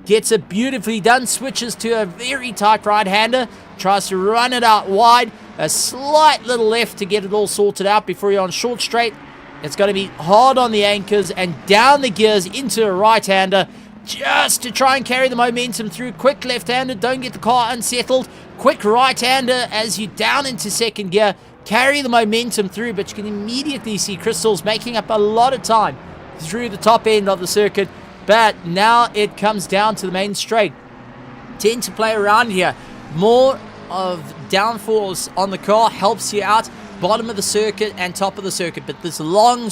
Gets it beautifully done, switches to a very tight right-hander, tries to run it out wide, a slight little left to get it all sorted out before you're on short straight. It's going to be hard on the anchors and down the gears into a right-hander just to try and carry the momentum through. Quick left-hander, don't get the car unsettled. Quick right-hander as you down into second gear, carry the momentum through, but you can immediately see Crystals making up a lot of time through the top end of the circuit. But now it comes down to the main straight. Tend to play around here. More of downforce on the car helps you out. Bottom of the circuit and top of the circuit. But this long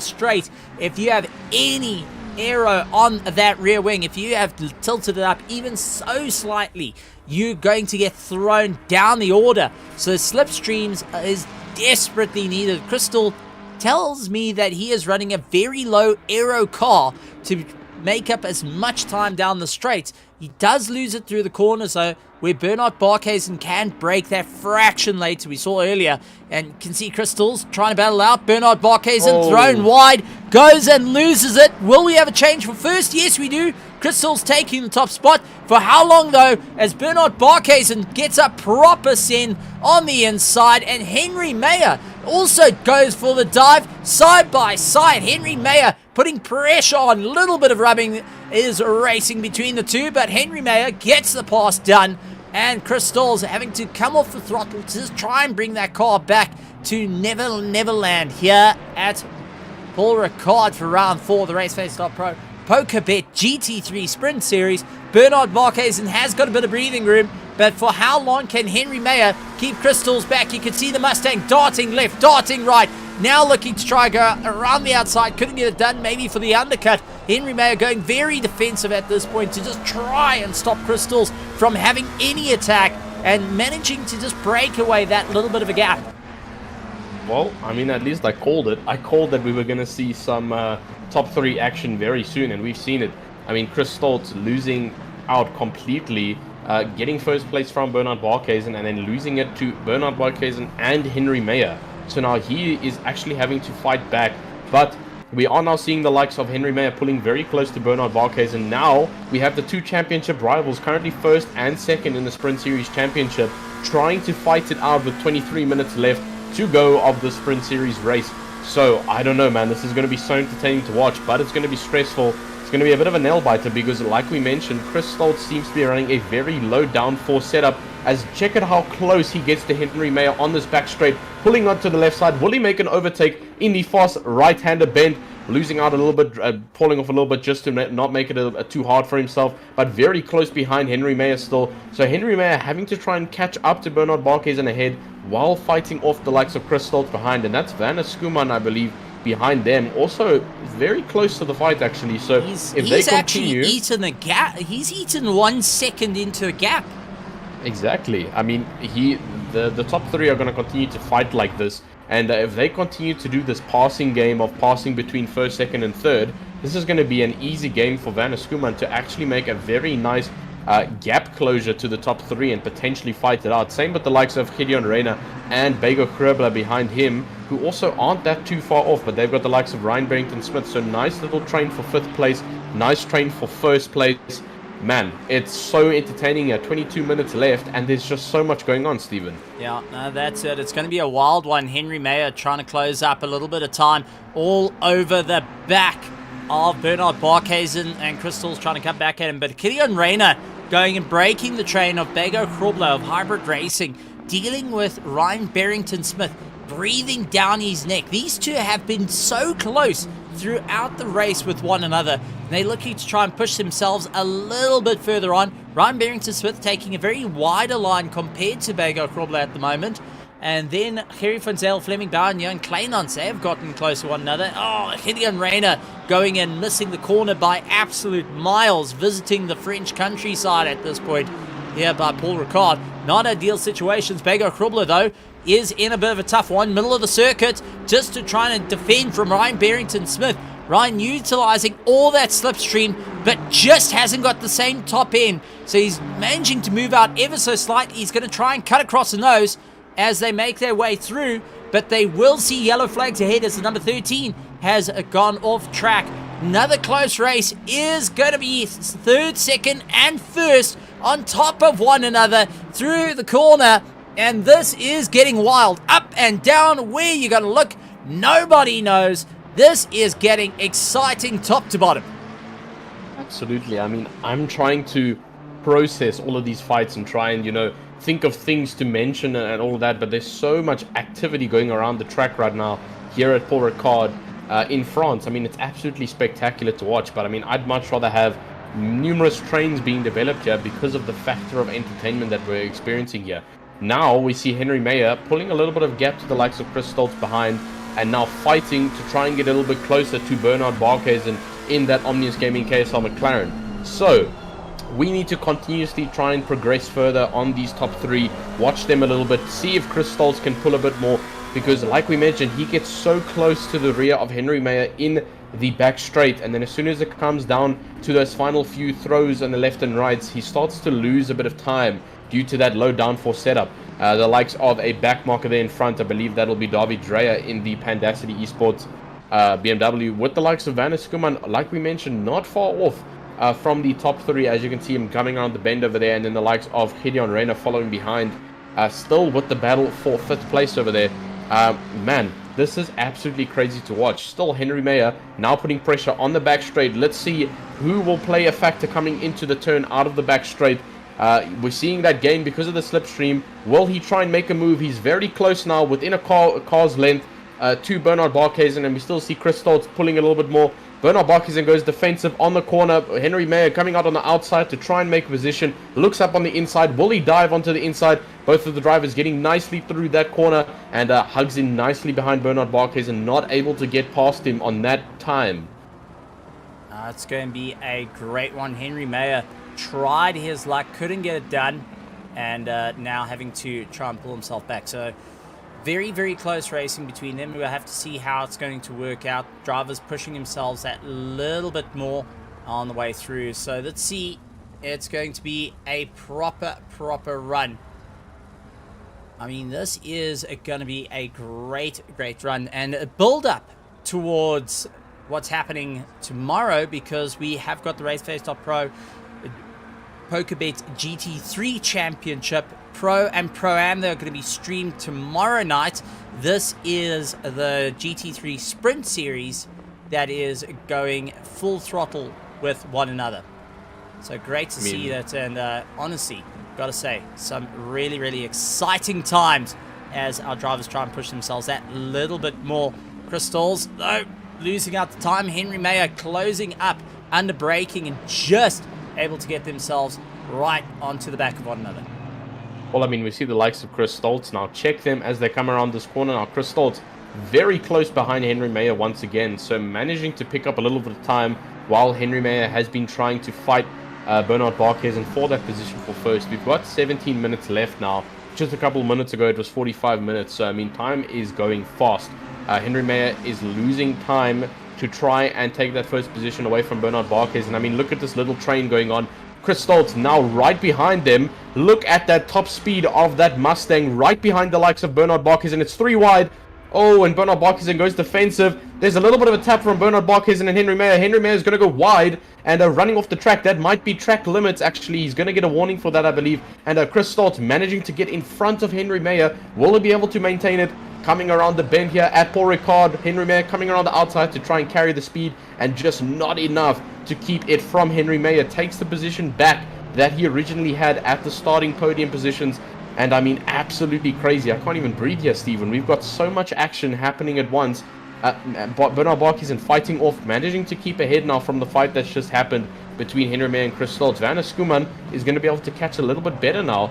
straight, if you have any aero on that rear wing, if you have tilted it up even so slightly, you're going to get thrown down the order. So slipstreams is desperately needed. Crystal tells me that he is running a very low aero car to make up as much time down the straight. He does lose it through the corners though, where Bernard Barkhuizen can break that fraction later we saw earlier. And you can see Crystals trying to battle out. Bernard Barkhuizen thrown wide, goes and loses it. Will we have a change for first? Yes, we do. Crystals taking the top spot. For how long though, as Bernard Barkhuizen gets a proper send on the inside, and Henry Mayer also goes for the dive side by side. Henry Mayer putting pressure on, a little bit of rubbing is racing between the two, but Henry Mayer gets the pass done, and Crystals having to come off the throttle to just try and bring that car back to Neverland here at Paul Ricard for round 4 of the RaceFace.Pro PokerBet GT3 Sprint Series. Bernard Barkhuizen has got a bit of breathing room, but for how long can Henry Mayer keep Crystals back? You can see the Mustang darting left, darting right, now looking to try and go around the outside. Couldn't get it done, maybe for the undercut. Henry Mayer going very defensive at this point to just try and stop Crystals from having any attack and managing to just break away that little bit of a gap. Well, I mean, at least I called it. I called that we were going to see some top 3 action very soon, and we've seen it. I mean, Chris Stoltz losing out completely, getting first place from Bernard Barkhuizen, and then losing it to Bernard Barkhuizen and Henry Mayer. So now he is actually having to fight back, but we are now seeing the likes of Henry Mayer pulling very close to Bernard Barkhuizen. Now we have the 2 championship rivals, currently first and second in the Sprint Series Championship, trying to fight it out with 23 minutes left to go of the Sprint Series race. So I don't know, man, this is going to be so entertaining to watch, but it's going to be stressful. It's going to be a bit of a nail biter because, like we mentioned, Chris Stoltz seems to be running a very low downforce setup, as check out how close he gets to Henry Mayer on this back straight, pulling onto the left side. Will he make an overtake in the fast right-hander bend? Losing out a little bit, falling off a little bit just to not make it too hard for himself, but very close behind Henry Mayer still. So Henry Mayer having to try and catch up to Bernard Barkhuizen ahead while fighting off the likes of Chris Stoltz behind, and that's Vanna Skuman, I believe, behind them. Also very close to the fight, actually. So if they continue, eaten a gap. He's eaten 1 second into a gap. Exactly. I mean, the top 3 are going to continue to fight like this. And if they continue to do this passing game of passing between first, second, and third, this is going to be an easy game for Vanna Skuman to actually make a very nice gap closure to the top 3 and potentially fight it out. Same with the likes of Gideon Reina and Bego Krebler behind him, who also aren't that too far off, but they've got the likes of Ryan Barrington Smith. So nice little train for 5th place, nice train for 1st place. Man, it's so entertaining here. 22 minutes left, and there's just so much going on, Steven. Yeah, no, that's it. It's going to be a wild one. Henry Mayer trying to close up a little bit of time all over the back of Bernard Barkhuizen, and Crystal's trying to come back at him. But Gideon Reina going and breaking the train of Bego Krobler of Hybrid Racing, dealing with Ryan Barrington Smith, breathing down his neck. These two have been so close throughout the race with one another. They're looking to try and push themselves a little bit further on. Ryan Barrington Smith taking a very wider line compared to Bego Krobler at the moment. And then Gerry van Zyl, Fleming Bauer, and Jan Kleinans have gotten close to one another. Oh, Gideon Reina going and missing the corner by absolute miles, visiting the French countryside at this point here by Paul Ricard. Not ideal situations. Bego Krobler, though, is in a bit of a tough one, middle of the circuit, just to try and defend from Ryan Barrington Smith. Ryan utilizing all that slipstream, but just hasn't got the same top end. So he's managing to move out ever so slightly. He's going to try and cut across the nose as they make their way through, but they will see yellow flags ahead as the number 13 has gone off track. Another close race is going to be 3rd, 2nd, and 1st on top of one another through the corner. And this is getting wild. Up and down, where you got to look, nobody knows. This is getting exciting top to bottom. Absolutely. I mean, I'm trying to process all of these fights and try and, think of things to mention and all of that, but there's so much activity going around the track right now here at Paul Ricard in France. I mean, it's absolutely spectacular to watch, but I mean, I'd much rather have numerous trains being developed here because of the factor of entertainment that we're experiencing here. Now we see Henry Mayer pulling a little bit of gap to the likes of Chris Stoltz behind, and now fighting to try and get a little bit closer to Bernard Barkhuizen in that Omnius Gaming KSL McLaren. So we need to continuously try and progress further on these top 3, watch them a little bit, see if Chris Stoltz can pull a bit more, because like we mentioned, he gets so close to the rear of Henry Mayer in the back straight, and then as soon as it comes down to those final few throws on the left and rights, he starts to lose a bit of time due to that low downforce setup. The likes of a back marker there in front, I believe that'll be David Dreyer in the Pandacity Esports BMW, with the likes of Vanna Skuman, like we mentioned, not far off from the top 3, as you can see him coming around the bend over there, and then the likes of Gideon Reina following behind, still with the battle for 5th place over there. Man, this is absolutely crazy to watch. Still Henry Mayer now putting pressure on the back straight. Let's see who will play a factor coming into the turn out of the back straight. We're seeing that gain because of the slipstream. Will he try and make a move? He's very close now, within a car's length to Bernard Barkhuizen, and we still see Chris Stoltz pulling a little bit more. Bernard Barkhuizen goes defensive on the corner. Henry Mayer coming out on the outside to try and make a position. Looks up on the inside. Will he dive onto the inside? Both of the drivers getting nicely through that corner, and hugs in nicely behind Bernard Barkhuizen, not able to get past him on that time. That's going to be a great one. Henry Mayer tried his luck, couldn't get it done, and now having to try and pull himself back. So very, very close racing between them. We'll have to see how it's going to work out. Drivers pushing themselves that little bit more on the way through. So let's see. It's going to be a proper run. I mean, this is going to be a great run and a build-up towards what's happening tomorrow, because we have got the RaceFace.Pro PokerBet GT3 Championship Pro and Pro-Am. They're going to be streamed tomorrow night. This is the GT3 Sprint Series that is going full throttle with one another. So great to see that, and honestly, gotta say, some really exciting times as our drivers try and push themselves that little bit more. Crystals, though, losing out the time. Henry Mayer closing up, under braking, and just able to get themselves right onto the back of one another. Well, I mean, we see the likes of Chris Stoltz now. Check them as they come around this corner. Now, Chris Stoltz very close behind Henry Mayer once again, so managing to pick up a little bit of time while Henry Mayer has been trying to fight Bernard Barkhuizen for that position for first. We've got 17 minutes left now. Just a couple minutes ago, it was 45 minutes. So, I mean, time is going fast. Henry Mayer is losing time to try and take that first position away from Bernard Barkhuizen. I mean, look at this little train going on. Chris Stoltz now right behind them. Look at that top speed of that Mustang right behind the likes of Bernard Barkhuizen. It's 3 wide. Oh, and Bernard Barkhuizen goes defensive. There's a little bit of a tap from Bernard Barkhuizen and Henry Mayer. Henry Mayer is going to go wide and running off the track. That might be track limits, actually. He's going to get a warning for that, I believe. And Chris Stoltz managing to get in front of Henry Mayer. Will he be able to maintain it? Coming around the bend here at Paul Ricard. Henry Mayer coming around the outside to try and carry the speed, and just not enough to keep it from Henry Mayer. Takes the position back that he originally had at the starting podium positions. And I mean, absolutely crazy. I can't even breathe here, Stephen. We've got so much action happening at once. Bernard Barkhuizen fighting off, managing to keep ahead now from the fight that's just happened between Henry Mayer and Chris Stoltz. Werner Skuman is going to be able to catch a little bit better now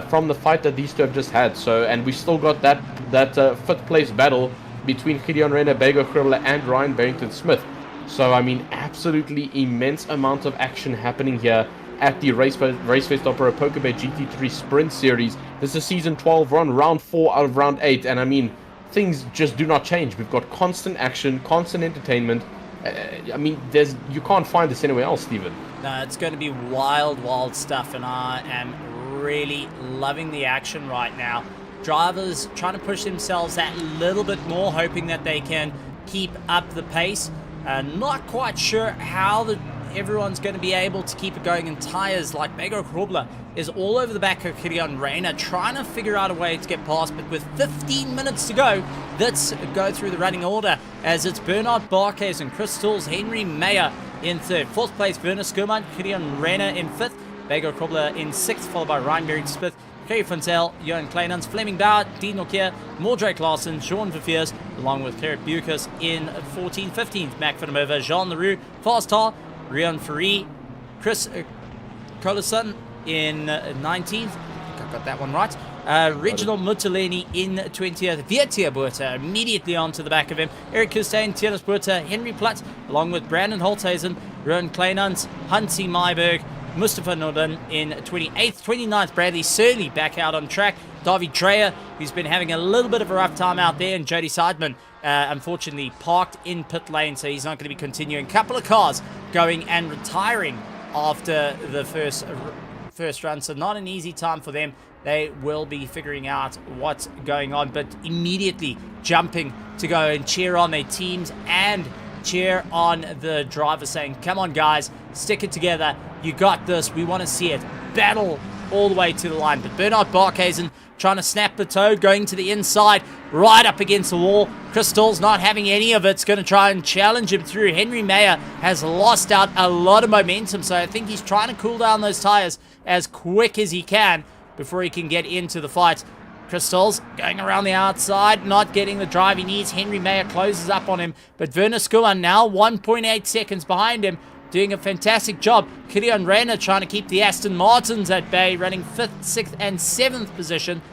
from the fight that these two have just had. So, and we still got that 5th place battle between Gideon Renner, Bego Gribble, and Ryan Barrington-Smith. So, I mean, absolutely immense amount of action happening here at the RaceFace.Pro PokerBet GT3 Sprint Series. This is Season 12 run, Round 4 out of Round 8. And I mean, things just do not change. We've got constant action, constant entertainment. I mean, you can't find this anywhere else, Stephen. No, it's going to be wild stuff, and I am really loving the action right now. Drivers trying to push themselves that little bit more, hoping that they can keep up the pace. Not quite sure how everyone's going to be able to keep it going, and tires like Bego Grobler is all over the back of Gideon Reyna, trying to figure out a way to get past. But with 15 minutes to go, let's go through the running order as it's Bernard Barkhuizen and Chris Stoltz, Henry Mayer in 3rd, 4th place Werner Skuman, Gideon Reyna in 5th, Bego Grobler in 6th, followed by Ryan Barrington-Smith, Kerry Fontel, Johan Kleinans, Fleming Bauer, Dean Nokia, Mordrake Larson, Sean Verveers, along with Gerrit Bucas in 14th, 15th, Mac Vandermeer, Jean Leroux, Fast Tar, Rian Ferry, Chris Collison in 19th. I think I got that one right. Reginald Mutaleni in 20th. Vietia Buerta immediately onto the back of him. Eric Kustain, Tiernas Buerta, Henry Platt, along with Brandon Holthazen, Rowan Kleinans, Hansi Myberg, Mustafa Norden in 28th. 29th, Bradley Surley back out on track. David Dreyer, who's been having a little bit of a rough time out there, and Jody Seidman, unfortunately parked in pit lane, so he's not going to be continuing. Couple of cars going and retiring after the first run, so not an easy time for them. They will be figuring out what's going on, but immediately jumping to go and cheer on their teams and cheer on the driver, saying, come on guys, stick it together, you got this, we want to see it, battle all the way to the line. But Bernard Barkhuizen trying to snap the toe, going to the inside, right up against the wall. Chris Stoltz not having any of it, it's going to try and challenge him through. Henry Mayer has lost out a lot of momentum, so I think he's trying to cool down those tires as quick as he can before he can get into the fight. Chris Stoltz going around the outside, not getting the drive he needs. Henry Mayer closes up on him, but Werner Skuman now 1.8 seconds behind him, doing a fantastic job. Gideon Reyna trying to keep the Aston Martins at bay, running 5th, 6th, and 7th position.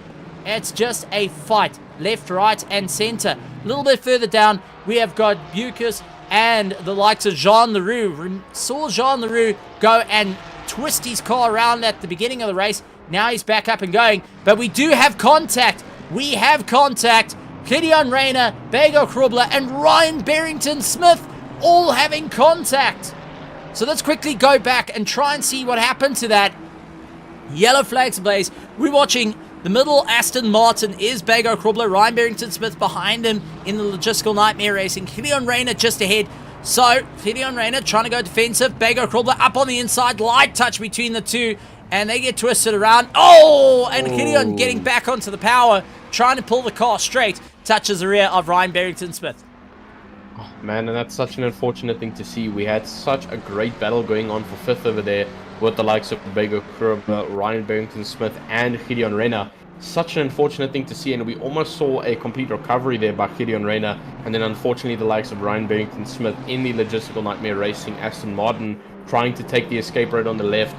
It's just a fight, left, right, and center. A little bit further down, we have got Bucas, and the likes of Jean Leroux. Saw Jean Leroux go and twist his car around at the beginning of the race. Now he's back up and going, but we do have contact. We have contact. Gideon Rayner, Bago Krubler, and Ryan Barrington-Smith all having contact. So let's quickly go back and try and see what happened to that. Yellow flags ablaze. We're watching the middle Aston Martin is Bago Krubler, Ryan Barrington-Smith behind him in the logistical nightmare racing. Gideon Rayner just ahead. So Gideon Rayner trying to go defensive. Bago Krubler up on the inside. Light touch between the two. And they get twisted around. Oh! And Gideon getting back onto the power. Trying to pull the car straight. Touches the rear of Ryan Barrington-Smith. Oh, man, and that's such an unfortunate thing to see. We had such a great battle going on for fifth over there with the likes of Bago Krubler, Ryan Barrington-Smith, and Gideon Rayner. Such an unfortunate thing to see, and we almost saw a complete recovery there by Gideon Rayner, and then unfortunately the likes of Ryan Barrington-Smith in the logistical nightmare racing Aston Martin trying to take the escape road on the left,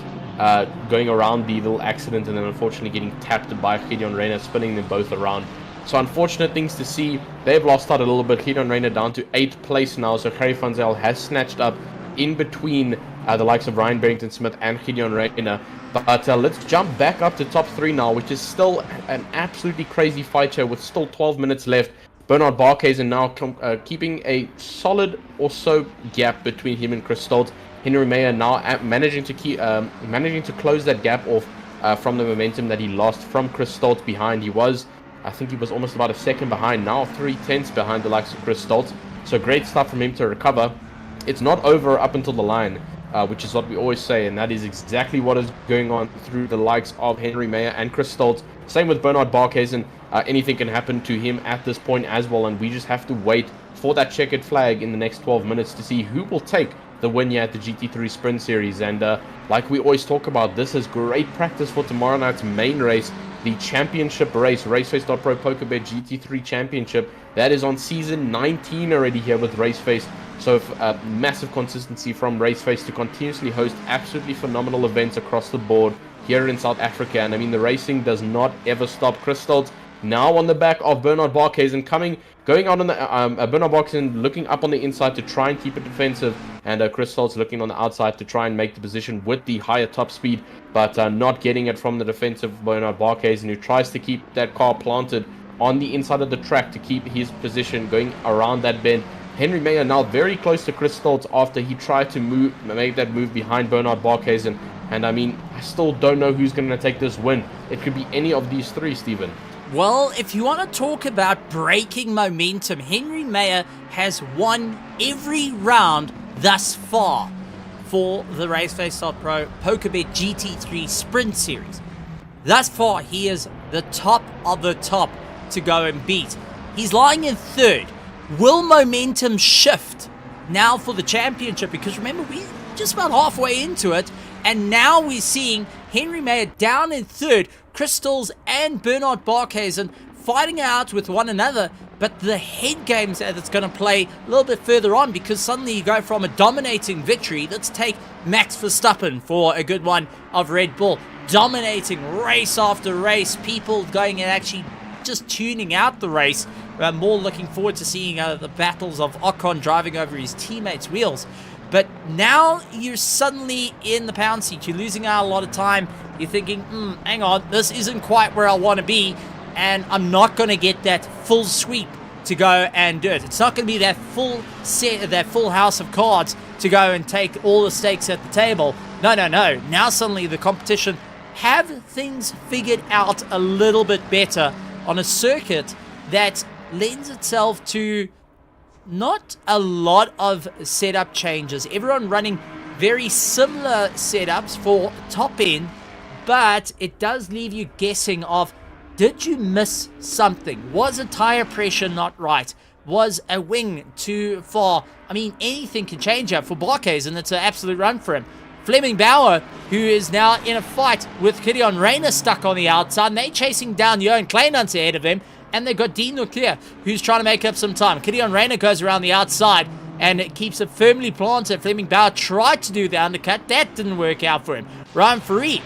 going around the little accident, and then unfortunately getting tapped by Gideon Rayner, spinning them both around. So unfortunate things to see. They've lost out a little bit. Gideon Rayner down to 8th place now, so Gerry van Zyl has snatched up in between the likes of Ryan Barrington-Smith and Gideon Rayner. But let's jump back up to top 3 now, which is still an absolutely crazy fight here with still 12 minutes left. Bernard Barkhuizen now keeping a solid or so gap between him and Chris Stoltz. Henry Meyer now managing to close that gap off from the momentum that he lost from Chris Stoltz behind. I think he was almost about a second behind, now 3/10 behind the likes of Chris Stoltz. So great stuff from him to recover. It's not over up until the line, which is what we always say, and that is exactly what is going on through the likes of Henry Meyer and Chris Stoltz. Same with Bernard Barkhuizen. Anything can happen to him at this point as well, and we just have to wait for that checkered flag in the next 12 minutes to see who will take the win here at the GT3 Sprint Series. And like we always talk about, this is great practice for tomorrow night's main race, the championship race, RaceFace.Pro PokerBet GT3 Championship. That is on season 19 already here with RaceFace. So massive consistency from RaceFace to continuously host absolutely phenomenal events across the board here in South Africa. And I mean, the racing does not ever stop. Chris Stoltz now on the back of Bernard Barkhuizen, going out on the Bernard Barkhuizen looking up on the inside to try and keep it defensive, and Chris Stoltz looking on the outside to try and make the position with the higher top speed, but not getting it from the defensive Bernard Barkhuizen, who tries to keep that car planted on the inside of the track to keep his position going around that bend. Henry Meyer now very close to Chris Stoltz after he tried to make that move behind Bernard Barkhuizen. And I mean, I still don't know who's going to take this win. It could be any of these three, Stephen. Well, if you want to talk about breaking momentum, Henry Meyer has won every round thus far for the RaceFace.Pro PokerBet GT3 Sprint Series. Thus far, he is the top of the top to go and beat. He's lying in third. Will momentum shift now for the championship? Because remember, we're just about halfway into it, and now we're seeing Henry Meyer down in third, Chris Stoltz and Bernard Barkhuizen fighting out with one another, but the head games that's going to play a little bit further on, because suddenly you go from a dominating victory. Let's take Max Verstappen for a good one of Red Bull, dominating race after race, people going and actually just tuning out the race, more looking forward to seeing the battles of Ocon driving over his teammates' wheels. But now you're suddenly in the pound seat. You're losing out a lot of time. You're thinking, hang on, this isn't quite where I want to be, and I'm not going to get that full sweep to go and do it. It's not going to be that full set, that full house of cards to go and take all the stakes at the table. No. Now suddenly the competition have things figured out a little bit better on a circuit that lends itself to not a lot of setup changes. Everyone running very similar setups for top end, but it does leave you guessing of, did you miss something? Was a tire pressure not right? Was a wing too far? I mean, anything can change up for Barkhuizen, and it's an absolute run for him. Fleming Bauer, who is now in a fight with Gideon Rayner stuck on the outside, and they're chasing down Johan Kleinhunt's ahead of him. And they've got Dean Leclerc, who's trying to make up some time. Gideon Rayner goes around the outside and it keeps it firmly planted. Fleming Bauer tried to do the undercut. That didn't work out for him. Ryan Farid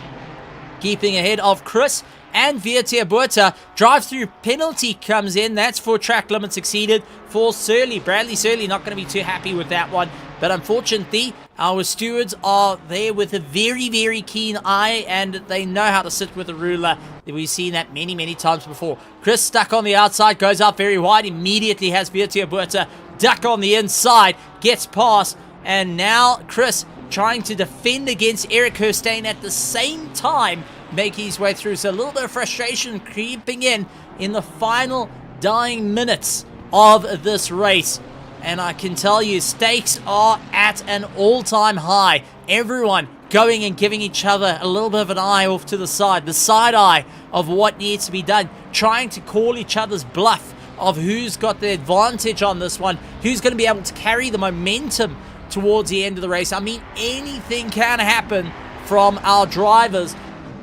keeping ahead of Chris and Vietiabueta. Drive-through penalty comes in. That's for track limits exceeded for Surly. Bradley Surly not going to be too happy with that one. But unfortunately, our stewards are there with a very, very keen eye, and they know how to sit with a ruler. We've seen that many, many times before. Chris stuck on the outside, goes out very wide, immediately has Vietiabueta duck on the inside, gets past, and now Chris trying to defend against Eric Herstein at the same time, making his way through. So a little bit of frustration creeping in the final dying minutes of this race. And I can tell you, stakes are at an all-time high. Everyone going and giving each other a little bit of an eye off to the side eye of what needs to be done, trying to call each other's bluff of who's got the advantage on this one, who's going to be able to carry the momentum towards the end of the race. I mean, anything can happen from our drivers,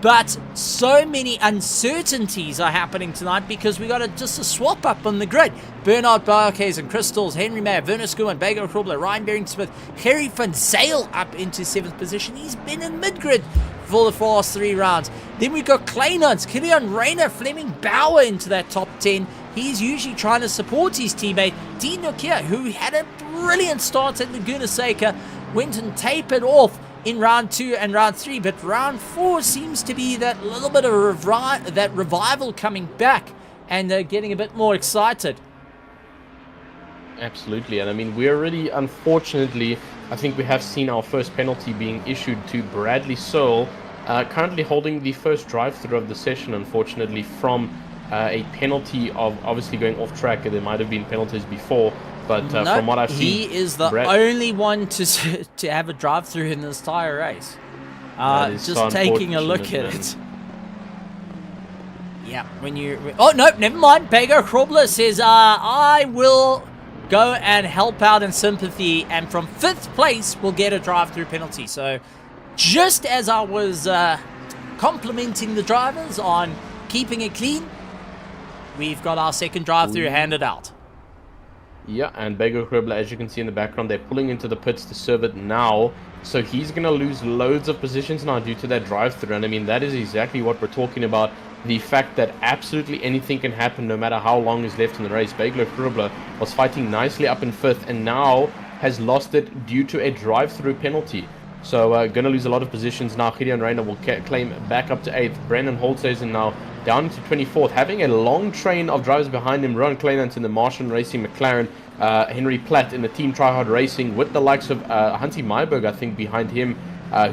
but so many uncertainties are happening tonight because we got just a swap up on the grid. Bernard Barkes and Crystals, Henry Mayer, Werner Schoeman, Bago Krobler, Ryan Beering-Smith, Harry van Zyl up into 7th position. He's been in mid-grid for the last 3 rounds. Then we've got Kleinans, Kilian Rayner, Fleming Bauer into that top 10. He's usually trying to support his teammate, Dean Nokia, who had a brilliant start at Laguna Seca, went and tapered off in round 2 and round 3, but round 4 seems to be that little bit of revival coming back, and getting a bit more excited. Absolutely, and I mean, we already, unfortunately, I think we have seen our first penalty being issued to Bradley Searle, currently holding the first drive-through of the session, unfortunately, from a penalty of obviously going off track. There might have been penalties before, but from what I've seen, he is the only one to have a drive-through in this entire race. Just so taking a look at it. Yeah, when you... Oh, no, never mind. Bago Krobler says, I will go and help out in sympathy, and from 5th place, we'll get a drive-through penalty. So, just as I was complimenting the drivers on keeping it clean, we've got our second drive-through handed out. Yeah, and Bago Krobler, as you can see in the background, they're pulling into the pits to serve it now. So he's going to lose loads of positions now due to that drive-through. And I mean, that is exactly what we're talking about. The fact that absolutely anything can happen no matter how long is left in the race. Bago Krobler was fighting nicely up in 5th and now has lost it due to a drive-through penalty. So going to lose a lot of positions now. Gideon Rayner will claim back up to 8th. Brennan Holthuizen now down to 24th, having a long train of drivers behind him. Ron Kleinans in the Martian Racing McLaren, Henry Platt in the Team Tryhard Racing, with the likes of Hunty Myberg, I think, behind him,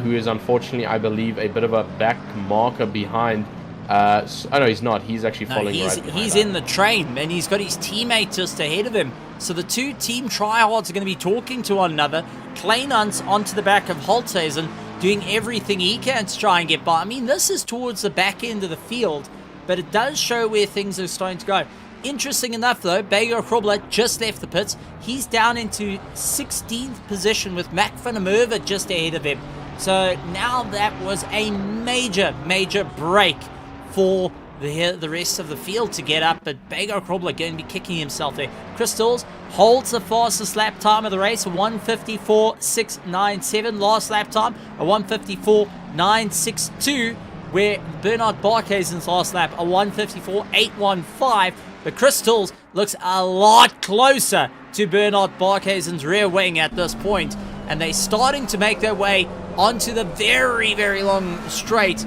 who is unfortunately, I believe, a bit of a back marker behind. Oh no, he's not. He's actually following right behind. He's in the train, and he's got his teammate just ahead of him. So the two Team Tryhards are going to be talking to one another. Kleinans onto the back of Holthuizen, doing everything he can to try and get by. I mean, this is towards the back end of the field, but it does show where things are starting to go. Interesting enough, though, Bago Krobler just left the pits. He's down into 16th position with Mac van der Merwe just ahead of him. So now that was a major, major break for the rest of the field to get up, but Bago Krobler going to be kicking himself there. Crystals holds the fastest lap time of the race, 1:54.697. Last lap time, a 1:54.962, where Bernard Barkhuizen's last lap, a 1:54.815. But Crystals looks a lot closer to Bernard Barkhuizen's rear wing at this point, and they're starting to make their way onto the very, very long straight.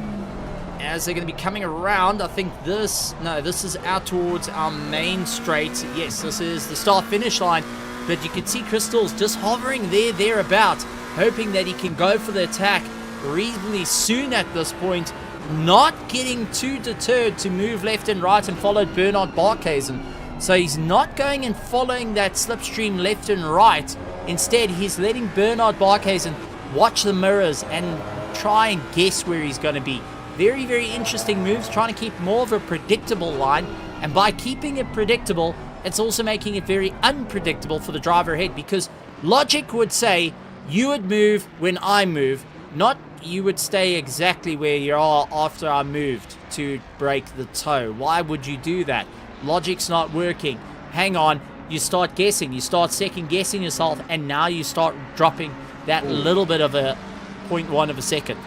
As they're going to be coming around, I think this is out towards our main straight. Yes, this is the start-finish line, but you can see Crystals just hovering thereabouts, hoping that he can go for the attack reasonably soon at this point, not getting too deterred to move left and right and follow Bernard Barkhuizen. So he's not going and following that slipstream left and right. Instead, he's letting Bernard Barkhuizen watch the mirrors and try and guess where he's going to be. Very, very interesting moves, trying to keep more of a predictable line. And by keeping it predictable, it's also making it very unpredictable for the driver ahead, because logic would say you would move when I move, not you would stay exactly where you are after I moved to break the toe. Why would you do that? Logic's not working. Hang on, you start guessing, you start second guessing yourself, and now you start dropping that little bit of a 0.1 of a second.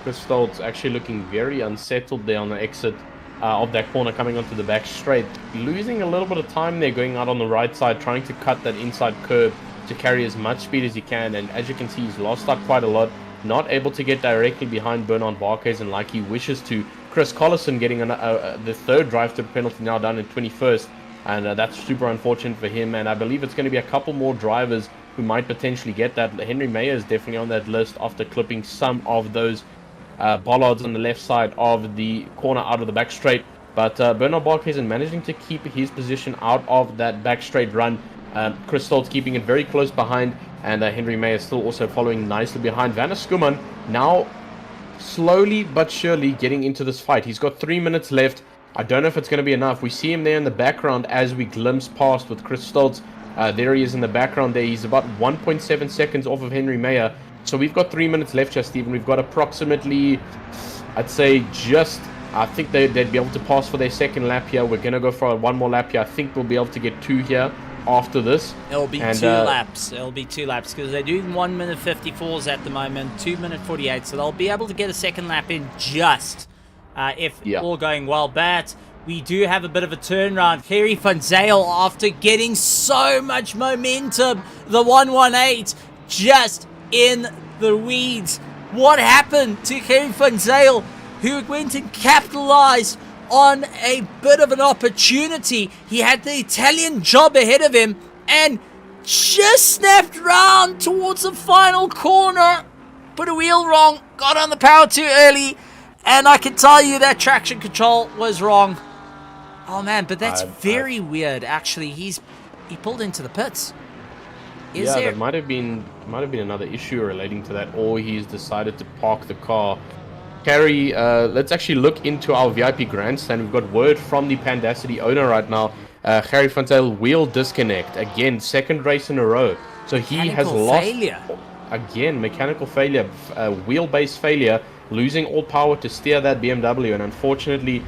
Chris Stoltz actually looking very unsettled there on the exit of that corner coming onto the back straight. Losing a little bit of time there going out on the right side, trying to cut that inside curb to carry as much speed as he can. And as you can see, he's lost out quite a lot. Not able to get directly behind Bernard Barkhuizen like he wishes to. Chris Collison getting the third drive-through penalty now done in 21st. And that's super unfortunate for him. And I believe it's going to be a couple more drivers who might potentially get that. Henry Mayer is definitely on that list after clipping some of those bollards on the left side of the corner out of the back straight. But Bernard Barkhuizen managing to keep his position out of that back straight run. Chris Stoltz keeping it very close behind, and Henry Mayer still also following nicely behind. Vanna Skuman now slowly but surely getting into this fight. He's got 3 minutes left. I don't know if it's going to be enough. We see him there in the background as we glimpse past with Chris Stoltz. There he is in the background there. He's about 1.7 seconds off of Henry Mayer. So we've got 3 minutes left here, Stephen. We've got approximately, I'd say I think they'd be able to pass for their second lap here. We're going to go for one more lap here. I think we'll be able to get 2 here after this. It'll be 2 laps. It'll be 2 laps because they're doing 1 minute 54s at the moment, 2 minute 48. So they'll be able to get a second lap in just if all going well. But we do have a bit of a turnaround. Kerry van Zyl, after getting so much momentum, the 118 just in the weeds. What happened to Kerry van Zyl, who went and capitalized on a bit of an opportunity? He had the Italian job ahead of him and just snapped round towards the final corner, put a wheel wrong, got on the power too early, and I can tell you that traction control was wrong. Oh man, but that's very weird actually. He pulled into the pits. There might have been another issue relating to that, or he's decided to park the car. Carrie, let's actually look into our VIP grandstand. We've got word from the Pandacity owner right now. Harry van Zyl wheel disconnect. Again, second race in a row. So he has lost. Failure. Again, mechanical failure. Wheelbase failure. Losing all power to steer that BMW. And unfortunately,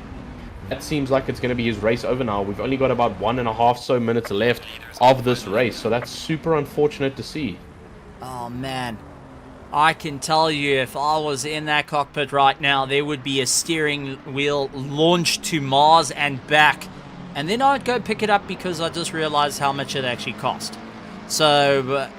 that seems like it's going to be his race over now. We've only got about 1.5 minutes left of this race. So that's super unfortunate to see. Oh, man. I can tell you, if I was in that cockpit right now, there would be a steering wheel launched to Mars and back. And then I'd go pick it up because I just realized how much it actually cost. So,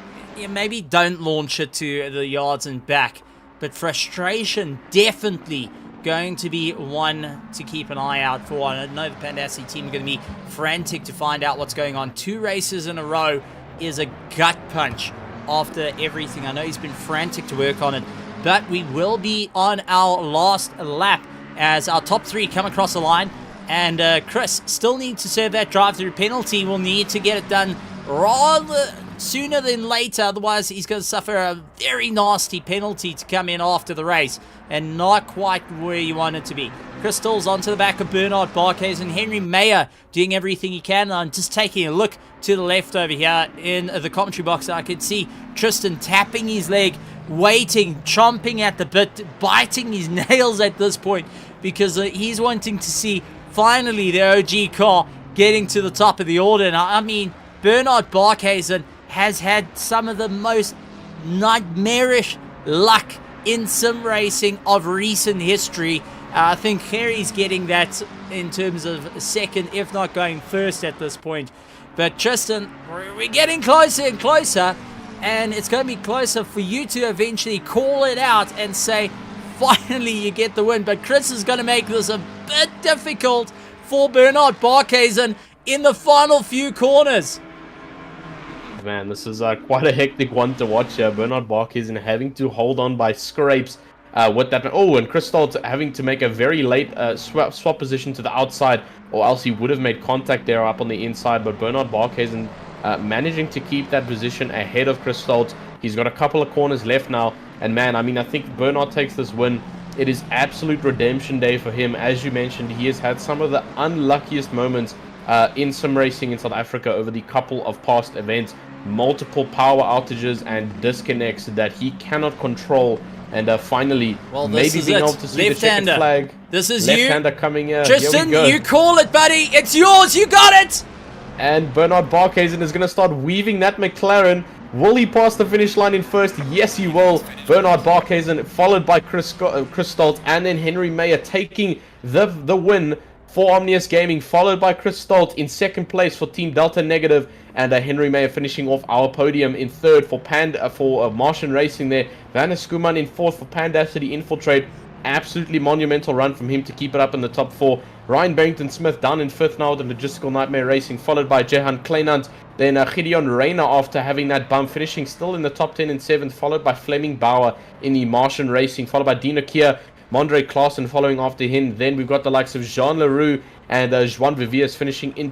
maybe don't launch it to the yards and back. But frustration definitely going to be one to keep an eye out for. I know the Pandacity team are going to be frantic to find out what's going on. 2 races in a row is a gut punch. After everything, I know he's been frantic to work on it, but we will be on our last lap as our top 3 come across the line, and Chris still needs to serve that drive-through penalty. We'll need to get it done rather sooner than later, otherwise he's going to suffer a very nasty penalty to come in after the race, and not quite where you want it to be. Crystal's onto the back of Bernard Barkhuizen and Henry Mayer doing everything he can. I'm just taking a look to the left over here in the commentary box. I could see Tristan tapping his leg, waiting, chomping at the bit, biting his nails at this point because he's wanting to see finally the OG car getting to the top of the order. And I mean, Bernard Barkhuizen has had some of the most nightmarish luck in sim racing of recent history. I think Harry's getting that in terms of second, if not going first at this point. But Tristan, we're getting closer and closer, and it's going to be closer for you to eventually call it out and say, finally you get the win. But Chris is going to make this a bit difficult for Bernard Barkhuizen in the final few corners. Man, this is quite a hectic one to watch here. Bernard Barkhuizen having to hold on by scrapes with that. Oh, and Chris Stoltz having to make a very late swap position to the outside, or else he would have made contact there up on the inside. But Bernard Barkhuizen managing to keep that position ahead of Chris Stoltz. He's got a couple of corners left now. And man, I mean, I think Bernard takes this win. It is absolute redemption day for him. As you mentioned, he has had some of the unluckiest moments in sim racing in South Africa over the couple of past events. Multiple power outages and disconnects that he cannot control. And finally, maybe being able to see the checkered flag. This is left-hander coming here. Tristan, you call it, buddy. It's yours. You got it. And Bernard Barkhuizen is going to start weaving that McLaren Will he pass the finish line in first? Yes, he will. Bernard Barkhuizen, followed by Chris Stolt, and then Henry Mayer taking the win for Omnius Gaming, followed by Chris Stolt in second place for Team Delta Negative, and Henry Mayer finishing off our podium in third for Martian Racing there. Vanna Skuman in fourth for Pandacity Infiltrate. Absolutely monumental run from him to keep it up in the top four. Ryan Barrington Smith down in fifth now with the Logistical Nightmare Racing, followed by Jehan Kleinant. Then Gideon Reyna after having that bump, finishing still in the top 10 in seventh, followed by Fleming Bauer in the Martian Racing, followed by Dino Kier, Mondre Klaassen following after him. Then we've got the likes of Jean Leroux and Juan Viviers finishing in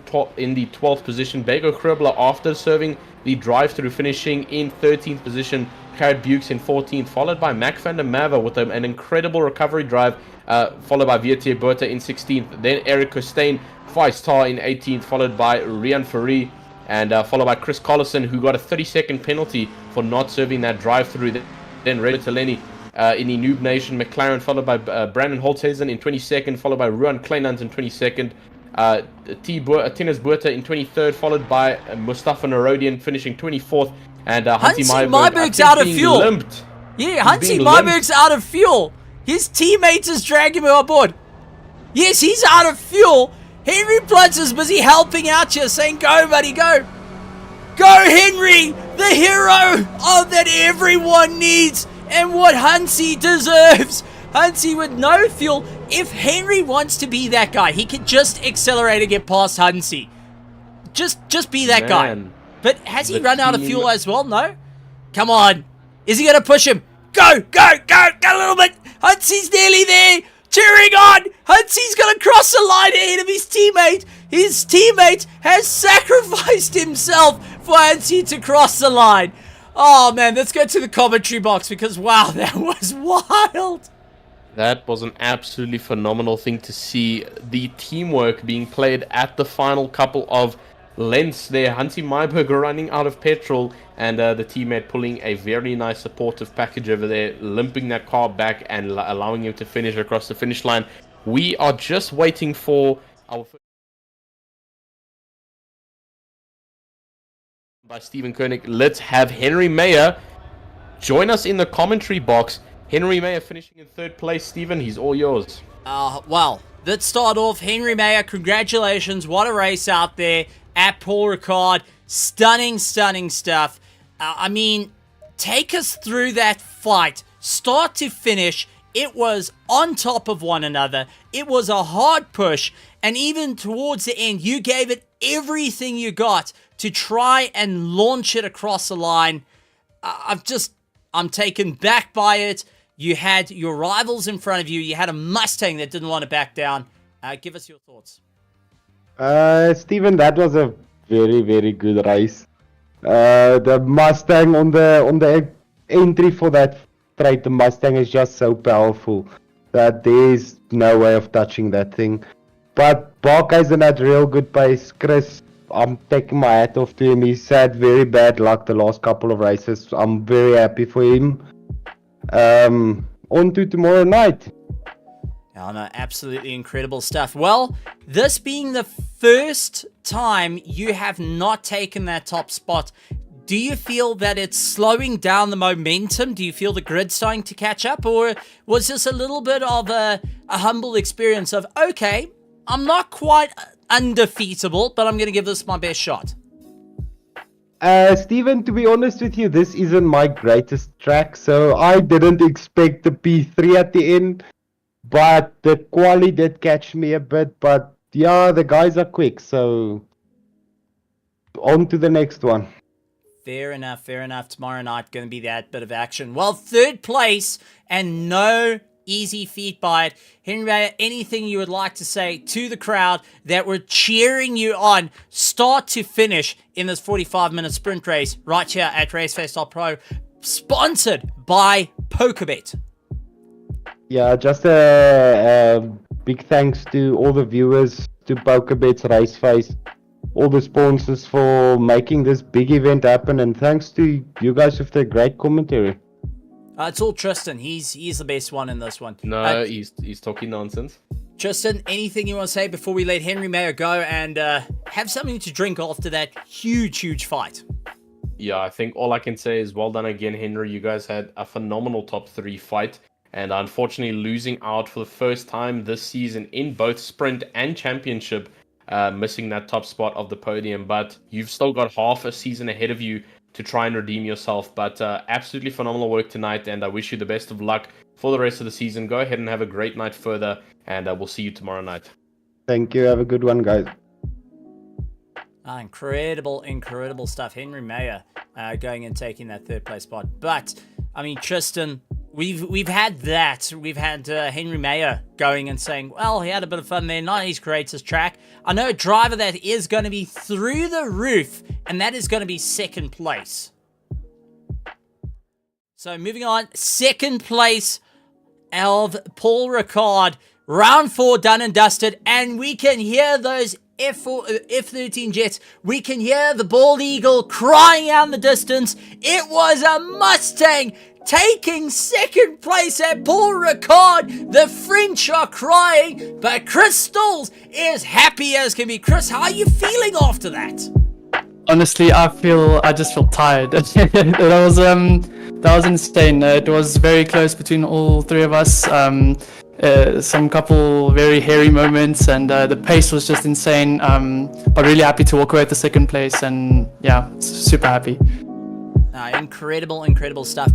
the 12th position. Bego Kribler after serving the drive-through, finishing in 13th position. Carrot Bukes in 14th, followed by Mac van der Merwe with an incredible recovery drive, followed by Vietier Berta in 16th. Then Eric Costain, 5-star in 18th, followed by Rian Ferry, and followed by Chris Collison, who got a 30-second penalty for not serving that drive-through. Then Red Teleni in the Noob Nation McLaren, followed by Brandon Holthazen in 22nd, followed by Ruan Kleinant in 22nd. Tinus Buerta in 23rd, followed by Mustafa Narodian finishing 24th. And Hansi Myberg's out of fuel. Limped. Yeah, Hansi Myberg's out of fuel. His teammates is dragging him aboard. Yes, he's out of fuel. Henry Plutz is busy helping out here, saying, go, buddy, go. Go, Henry, the hero that everyone needs and what Hansi deserves. Hansi with no fuel. If Henry wants to be that guy, he could just accelerate and get past Hansi. Just be that guy. But has he run out of fuel as well? No? Come on. Is he going to push him? Go, go, go, go a little bit. Hansi's nearly there. Cheering on. Hansi's going to cross the line ahead of his teammate. His teammate has sacrificed himself for Hansi to cross the line. Oh, man, let's go to the commentary box because, wow, that was wild. That was an absolutely phenomenal thing to see. The teamwork being played at the final couple of lengths there. Hansi Myberg running out of petrol, and the teammate pulling a very nice supportive package over there, limping that car back and allowing him to finish across the finish line. We are just waiting for our by Stephen Koenig. Let's have Henry Mayer join us in the commentary box. Henry Mayer finishing in third place. Stephen, he's all yours. Well, let's start off. Henry Mayer, congratulations. What a race out there at Paul Ricard. Stunning, stunning stuff. I mean, take us through that fight. Start to finish, it was on top of one another. It was a hard push. And even towards the end, you gave it everything you got to try and launch it across the line. I'm taken back by it. You had your rivals in front of you. You had a Mustang that didn't want to back down. Give us your thoughts. Stephen, that was a very, very good race. The Mustang on the entry for that straight, the Mustang is just so powerful that there's no way of touching that thing. But Barkhuizen had real good pace. Chris, I'm taking my hat off to him. He's had very bad luck the last couple of races. I'm very happy for him. On to tomorrow night. Oh, no, absolutely incredible stuff. Well, this being the first time you have not taken that top spot, do you feel that it's slowing down the momentum? Do you feel the grid starting to catch up? Or was this a little bit of a humble experience of, okay, I'm not quite undefeatable, but I'm going to give this my best shot? Stephen, to be honest with you, this isn't my greatest track, so I didn't expect the P3 at the end. But the quali did catch me a bit, but yeah, the guys are quick, so on to the next one. Fair enough, fair enough. Tomorrow night going to be that bit of action. Well, third place and no easy feat by it. Henry Mayer, anything you would like to say to the crowd that were cheering you on start to finish in this 45-minute sprint race right here at RaceFace.Pro, sponsored by PokerBet? Yeah, just a big thanks to all the viewers, to PokerBet's RaceFace, all the sponsors for making this big event happen, and thanks to you guys with the great commentary. It's all Tristan. He's the best one in this one. No, he's talking nonsense. Tristan, anything you want to say before we let Henry Mayer go and have something to drink after that huge, huge fight? Yeah, I think all I can say is well done again, Henry. You guys had a phenomenal top 3 fight, and unfortunately losing out for the first time this season in both sprint and championship, missing that top spot of the podium. But you've still got half a season ahead of you to try and redeem yourself. But absolutely phenomenal work tonight, and I wish you the best of luck for the rest of the season. Go ahead and have a great night further, and we'll see you tomorrow night. Thank you. Have a good one, guys. Incredible stuff. Henry Mayer going and taking that 3rd place spot. But I mean, Tristan, we've had that. We've had Henry Mayer going and saying, well, he had a bit of fun there, not his greatest track. I know a driver that is going to be through the roof, and that is going to be 2nd place. So moving on, 2nd place of Paul Ricard. Round 4 done and dusted, and we can hear those F13 jets. We can hear the bald eagle crying out in the distance. It was a Mustang taking 2nd place at Paul Ricard. The French are crying, but Chris Stills is happy as can be. Chris, how are you feeling after that? Honestly, I just feel tired. That was insane. It was very close between all 3 of us. Some couple very hairy moments, and the pace was just insane. But really happy to walk away with the 2nd place, and yeah, super happy. Incredible stuff.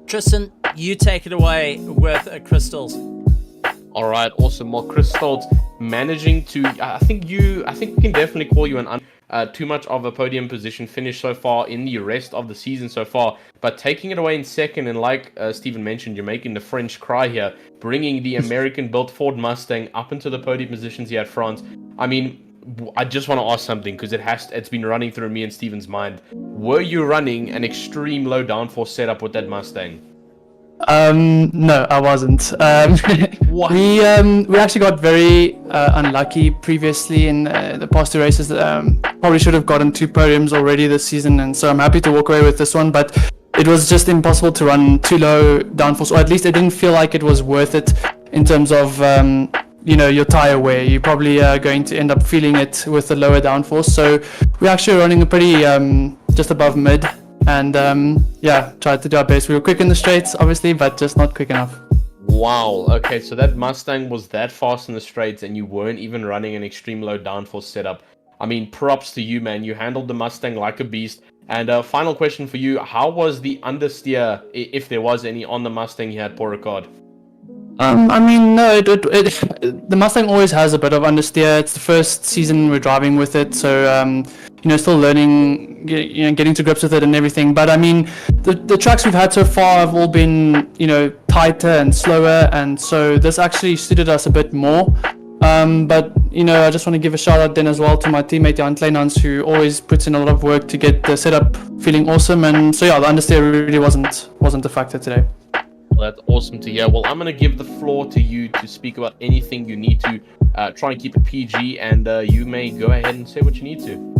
Tristan, you take it away with Crystals. All right, awesome. Well, Crystals managing to, I think we can definitely call you too much of a podium position finish so far in the rest of the season so far, but taking it away in 2nd, and like Stephen mentioned, you're making the French cry here, bringing the American-built Ford Mustang up into the podium positions here at France. I mean, I just want to ask something, because it's been running through me and Stephen's mind. Were you running an extreme low downforce setup with that Mustang? No, I wasn't. We actually got very unlucky previously in the past 2 races. Probably should have gotten 2 podiums already this season, and so I'm happy to walk away with this one. But it was just impossible to run too low downforce, or at least it didn't feel like it was worth it in terms of your tire wear. You're probably going to end up feeling it with the lower downforce. So we're actually running a pretty just above mid. And tried to do our best. We were quick in the straights, obviously, but just not quick enough. Wow. Okay, so that Mustang was that fast in the straights, and you weren't even running an extreme low downforce setup. I mean, props to you, man. You handled the Mustang like a beast. And final question for you: how was the understeer, if there was any, on the Mustang here at Paul Ricard? I mean, no, the Mustang always has a bit of understeer. It's the first season we're driving with it, so still learning, getting to grips with it and everything. But I mean, the tracks we've had so far have all been, tighter and slower, and so this actually suited us a bit more. But I just want to give a shout out then as well to my teammate Jan Kleinans, who always puts in a lot of work to get the setup feeling awesome. And so yeah, the understeer really wasn't a factor today. Well, that's awesome to hear. Well, I'm going to give the floor to you to speak about anything you need to. Try and keep it PG, and you may go ahead and say what you need to.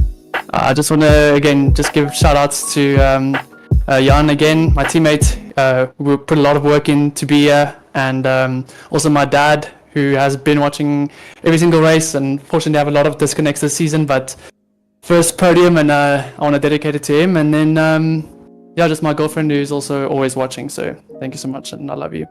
I just want to, again, just give shout-outs to Jan again, my teammate, who put a lot of work in to be here, and also my dad, who has been watching every single race, and fortunately I have a lot of disconnects this season, but first podium, and I want to dedicate it to him, and then, just my girlfriend, who's also always watching, so thank you so much, and I love you.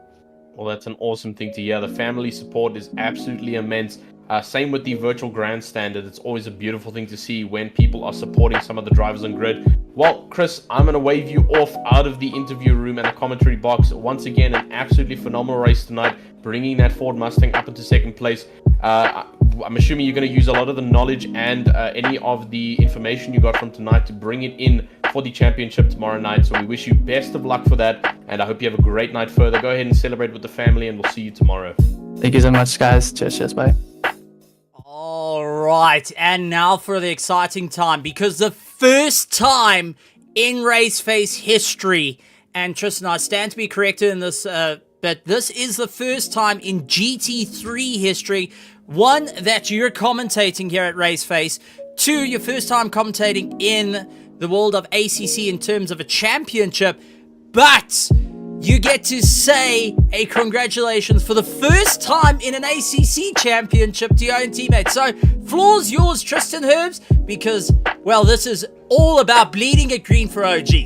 Well, that's an awesome thing to hear. The family support is absolutely immense. Same with the virtual grandstand. It's always a beautiful thing to see when people are supporting some of the drivers on grid. Well, Chris, I'm going to wave you off out of the interview room and the commentary box. Once again, an absolutely phenomenal race tonight, bringing that Ford Mustang up into 2nd place. I'm assuming you're going to use a lot of the knowledge and any of the information you got from tonight to bring it in for the championship tomorrow night. So we wish you best of luck for that, and I hope you have a great night further. Go ahead and celebrate with the family, and we'll see you tomorrow. Thank you so much, guys. Cheers, bye. All right, and now for the exciting time, because the first time in RaceFace history, and Tristan, I stand to be corrected in this, but this is the first time in GT3 history, one, that you're commentating here at RaceFace, two, your first time commentating in the world of ACC in terms of a championship, but you get to say a congratulations for the first time in an ACC championship to your own teammate. So, floor's yours, Tristan Herbs, because, well, this is all about bleeding it green for OG.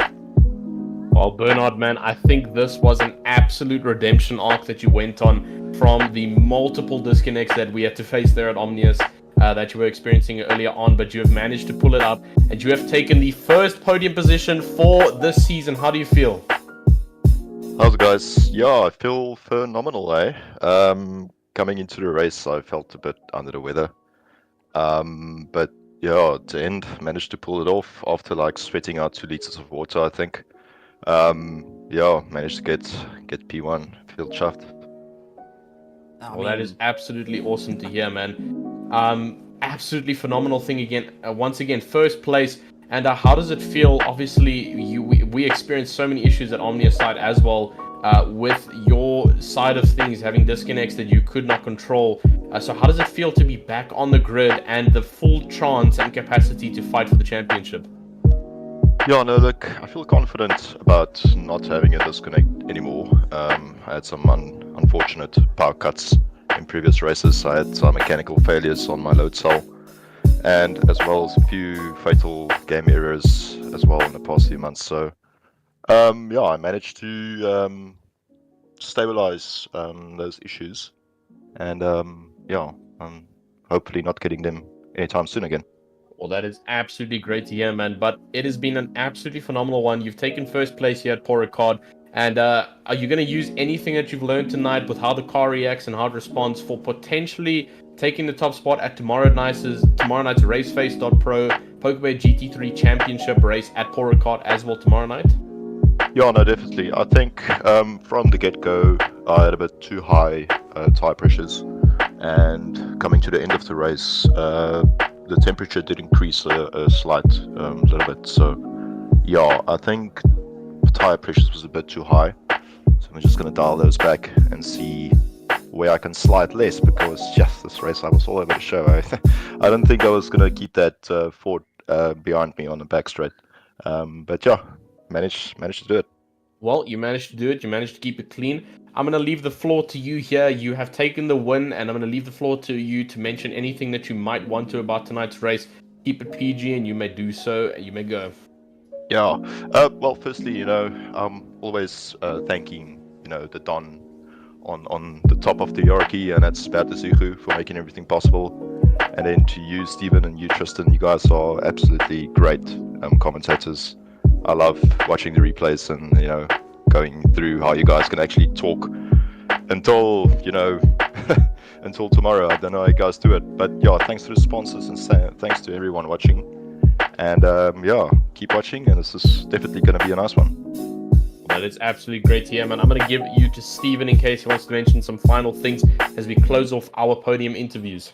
Well, Bernard, man, I think this was an absolute redemption arc that you went on from the multiple disconnects that we had to face there at Omnius that you were experiencing earlier on, but you have managed to pull it up, and you have taken the first podium position for this season. How do you feel? How's it, guys? Yeah, I feel phenomenal, eh? Coming into the race, I felt a bit under the weather. But yeah, at the end, managed to pull it off after like sweating out 2 liters of water, I think. Yeah, managed to get P1. Feel chuffed. Well, that is absolutely awesome to hear, man. Absolutely phenomenal thing again. Once again, first place. And how does it feel? Obviously, we experienced so many issues at Omnia's side as well, with your side of things having disconnects that you could not control. So how does it feel to be back on the grid and the full chance and capacity to fight for the championship? Yeah, no, look, I feel confident about not having a disconnect anymore. I had some unfortunate power cuts in previous races. I had some mechanical failures on my load cell, and as well as a few fatal game errors as well in the past few months. So, yeah, I managed to stabilize those issues, and yeah, I'm hopefully not getting them anytime soon again. Well, that is absolutely great to hear, man. But it has been an absolutely phenomenal one. You've taken first place here at Paul Ricard. And are you going to use anything that you've learned tonight with how the car reacts and how it responds for potentially taking the top spot at tomorrow night's RaceFace.Pro PokerBet GT3 Championship race at Paul Ricard as well tomorrow night? Yeah, no, definitely. I think from the get-go, I had a bit too high tire pressures. And coming to the end of the race, the temperature did increase a slight little bit. So, yeah, I think tire pressures was a bit too high. So I'm just going to dial those back and see where I can slide less, because, yes, this race I was all over the show. I don't think I was going to keep that Ford behind me on the back straight. But, yeah, managed to do it. Well, you managed to do it. You managed to keep it clean. I'm going to leave the floor to you here. You have taken the win, and I'm going to leave the floor to you to mention anything that you might want to about tonight's race. Keep it PG, and you may do so. You may go. Yeah. Well, firstly, I'm always thanking, the Don on the top of the hierarchy, and that's Bert Zuhu for making everything possible. And then to you, Stephen, and you, Tristan, you guys are absolutely great commentators. I love watching the replays and, going through how you guys can actually talk until, until tomorrow. I don't know how you guys do it. But, yeah, thanks to the sponsors and thanks to everyone watching. And, yeah, keep watching, and this is definitely going to be a nice one. That is absolutely great to hear, man. I'm going to give you to Stephen in case he wants to mention some final things as we close off our podium interviews.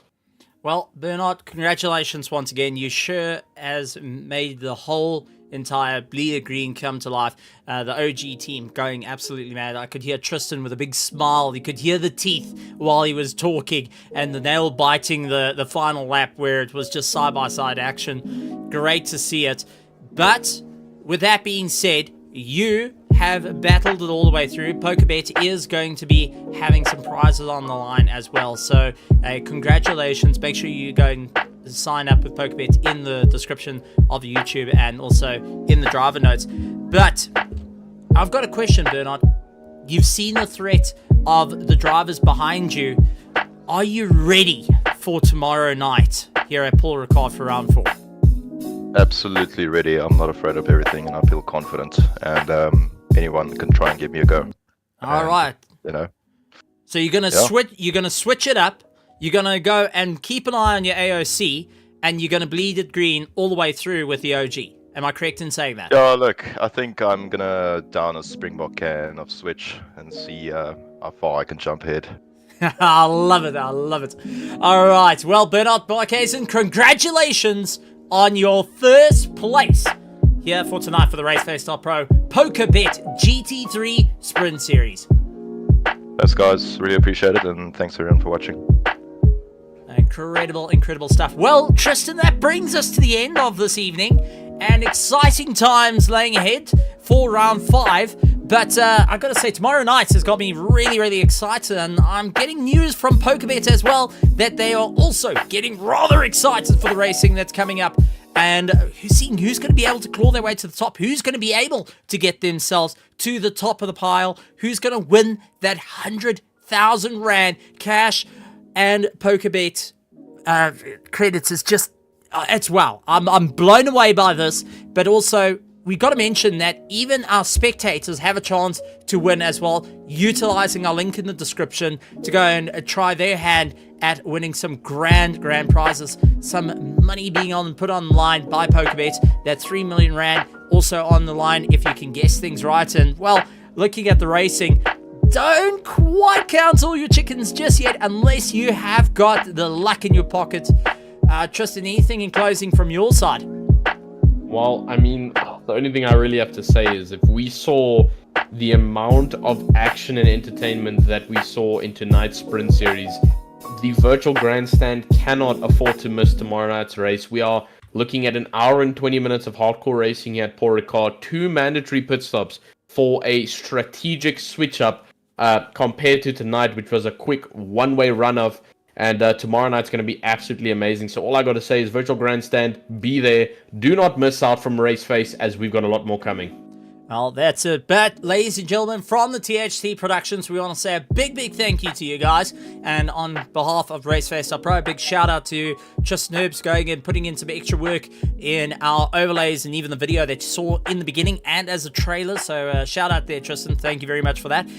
Well, Bernard, congratulations once again. You sure has made the whole entire Bleeder Green come to life. The OG team going absolutely mad. I could hear Tristan with a big smile. You could hear the teeth while he was talking, and the nail biting the final lap where it was just side-by-side action. Great to see it. But with that being said, you have battled it all the way through. PokerBet is going to be having some prizes on the line as well. So congratulations. Make sure you go and sign up with PokerBet in the description of YouTube and also in the driver notes. But I've got a question, Bernard. You've seen the threat of the drivers behind you. Are you ready for tomorrow night here at Paul Ricard for round 4? Absolutely ready. I'm not afraid of everything, and I feel confident. And anyone can try and give me a go. All right. So you're gonna switch. You're gonna switch it up. You're gonna go and keep an eye on your AOC, and you're gonna bleed it green all the way through with the OG. Am I correct in saying that? Yeah. Look, I think I'm gonna down a Springbok can of switch and see how far I can jump ahead. I love it. I love it. All right. Well, Bernard Barkhuizen, congratulations on your first place here for tonight for the RaceFace.Pro PokerBet GT3 Sprint Series. Thanks, guys. Really appreciate it, and thanks everyone for watching. Incredible stuff. Well, Tristan, that brings us to the end of this evening, and exciting times laying ahead for round 5. But I gotta say, tomorrow night has got me really, really excited, and I'm getting news from PokerBet as well that they are also getting rather excited for the racing that's coming up. And seeing who's going to be able to claw their way to the top, who's going to be able to get themselves to the top of the pile, who's going to win that 100,000 Rand cash. And PokerBet credits is just, it's wow. I'm blown away by this, but also we got to mention that even our spectators have a chance to win as well, utilizing our link in the description to go and try their hand at winning some grand prizes, some money being put on the line by PokerBet. That 3 million Rand also on the line if you can guess things right. And well, looking at the racing, don't quite count all your chickens just yet unless you have got the luck in your pocket. Tristan, anything in closing from your side? Well, I mean, the only thing I really have to say is if we saw the amount of action and entertainment that we saw in tonight's sprint series, the virtual grandstand cannot afford to miss tomorrow night's race. We are looking at an hour and 20 minutes of hardcore racing here at Paul Ricard, 2 mandatory pit stops for a strategic switch up compared to tonight, which was a quick one-way runoff. And tomorrow night's going to be absolutely amazing. So all I got to say is virtual grandstand, be there. Do not miss out from RaceFace, as we've got a lot more coming. Well, that's it. But, ladies and gentlemen, from the THT Productions, we want to say a big thank you to you guys. And on behalf of RaceFace.Pro, a big shout out to Tristan Herbs going and putting in some extra work in our overlays and even the video that you saw in the beginning and as a trailer. So shout out there, Tristan. Thank you very much for that.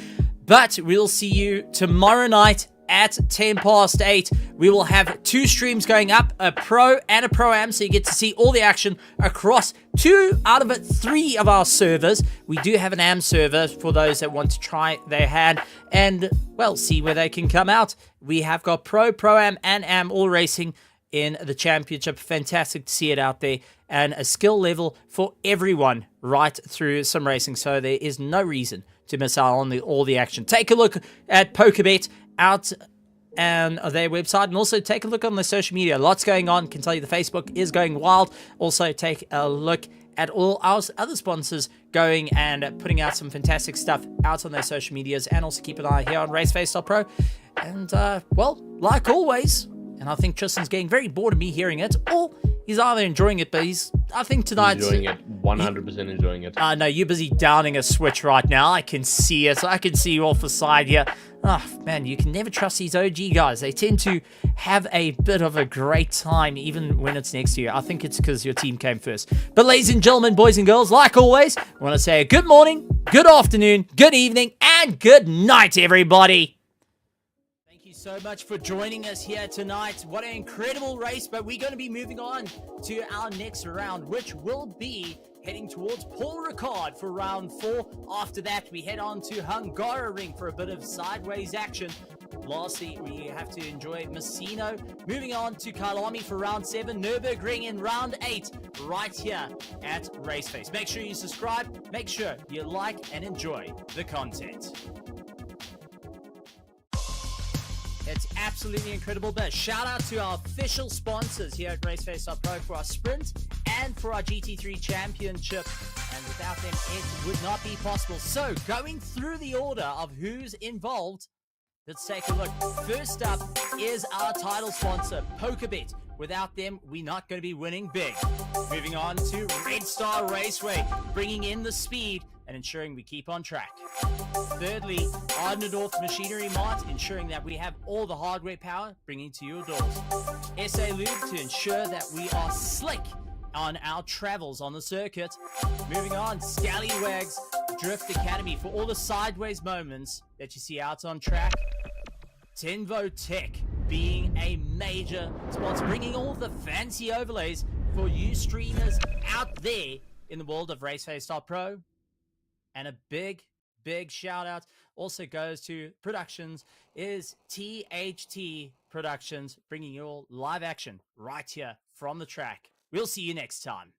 But we'll see you tomorrow night at 8:10. We will have 2 streams going up, a Pro and a Pro-Am, so you get to see all the action across 2 out of 3 of our servers. We do have an Am server for those that want to try their hand and, well, see where they can come out. We have got Pro, Pro-Am, and Am all racing in the championship. Fantastic to see it out there, and a skill level for everyone right through some racing, so there is no reason to miss out on all the action. Take a look at PokerBet out and their website, and also take a look on their social media. Lots going on. Can tell you the Facebook is going wild. Also take a look at all our other sponsors going and putting out some fantastic stuff out on their social medias, and also keep an eye here on RaceFace.Pro. And well, like always, and I think Tristan's getting very bored of me hearing it, or he's either enjoying it, but I think tonight enjoying it, 100% enjoying it. No, you're busy downing a switch right now. I can see it. I can see you off the side here. Oh, man, you can never trust these OG guys. They tend to have a bit of a great time, even when it's next to you. I think it's because your team came first. But ladies and gentlemen, boys and girls, like always, I want to say good morning, good afternoon, good evening, and good night, everybody. Thank you so much for joining us here tonight. What an incredible race, but we're going to be moving on to our next round, which will be heading towards Paul Ricard for round 4. After that, we head on to Hungaroring for a bit of sideways action. Lastly, we have to enjoy Messino. Moving on to Kyalami for round 7. Nürburgring in round 8, right here at RaceFace. Make sure you subscribe, make sure you like and enjoy the content. It's absolutely incredible, but shout out to our official sponsors here at RaceFace.Pro for our sprint and for our GT3 championship, and without them it would not be possible. So going through the order of who's involved, let's take a look. First up is our title sponsor, PokerBet. Without them, we're not going to be winning big. Moving on to Red Star Raceway, bringing in the speed and ensuring we keep on track. Thirdly, Ardnadorf Machinery Mart, ensuring that we have all the hardware power bringing to your doors. SA Lube to ensure that we are slick on our travels on the circuit. Moving on, Scallywags Drift Academy for all the sideways moments that you see out on track. Tenvo Tech being a major sponsor, bringing all the fancy overlays for you streamers out there in the world of RaceFace.Pro. And a big shout out also goes to Productions, is THT Productions, bringing you all live action right here from the track. We'll see you next time.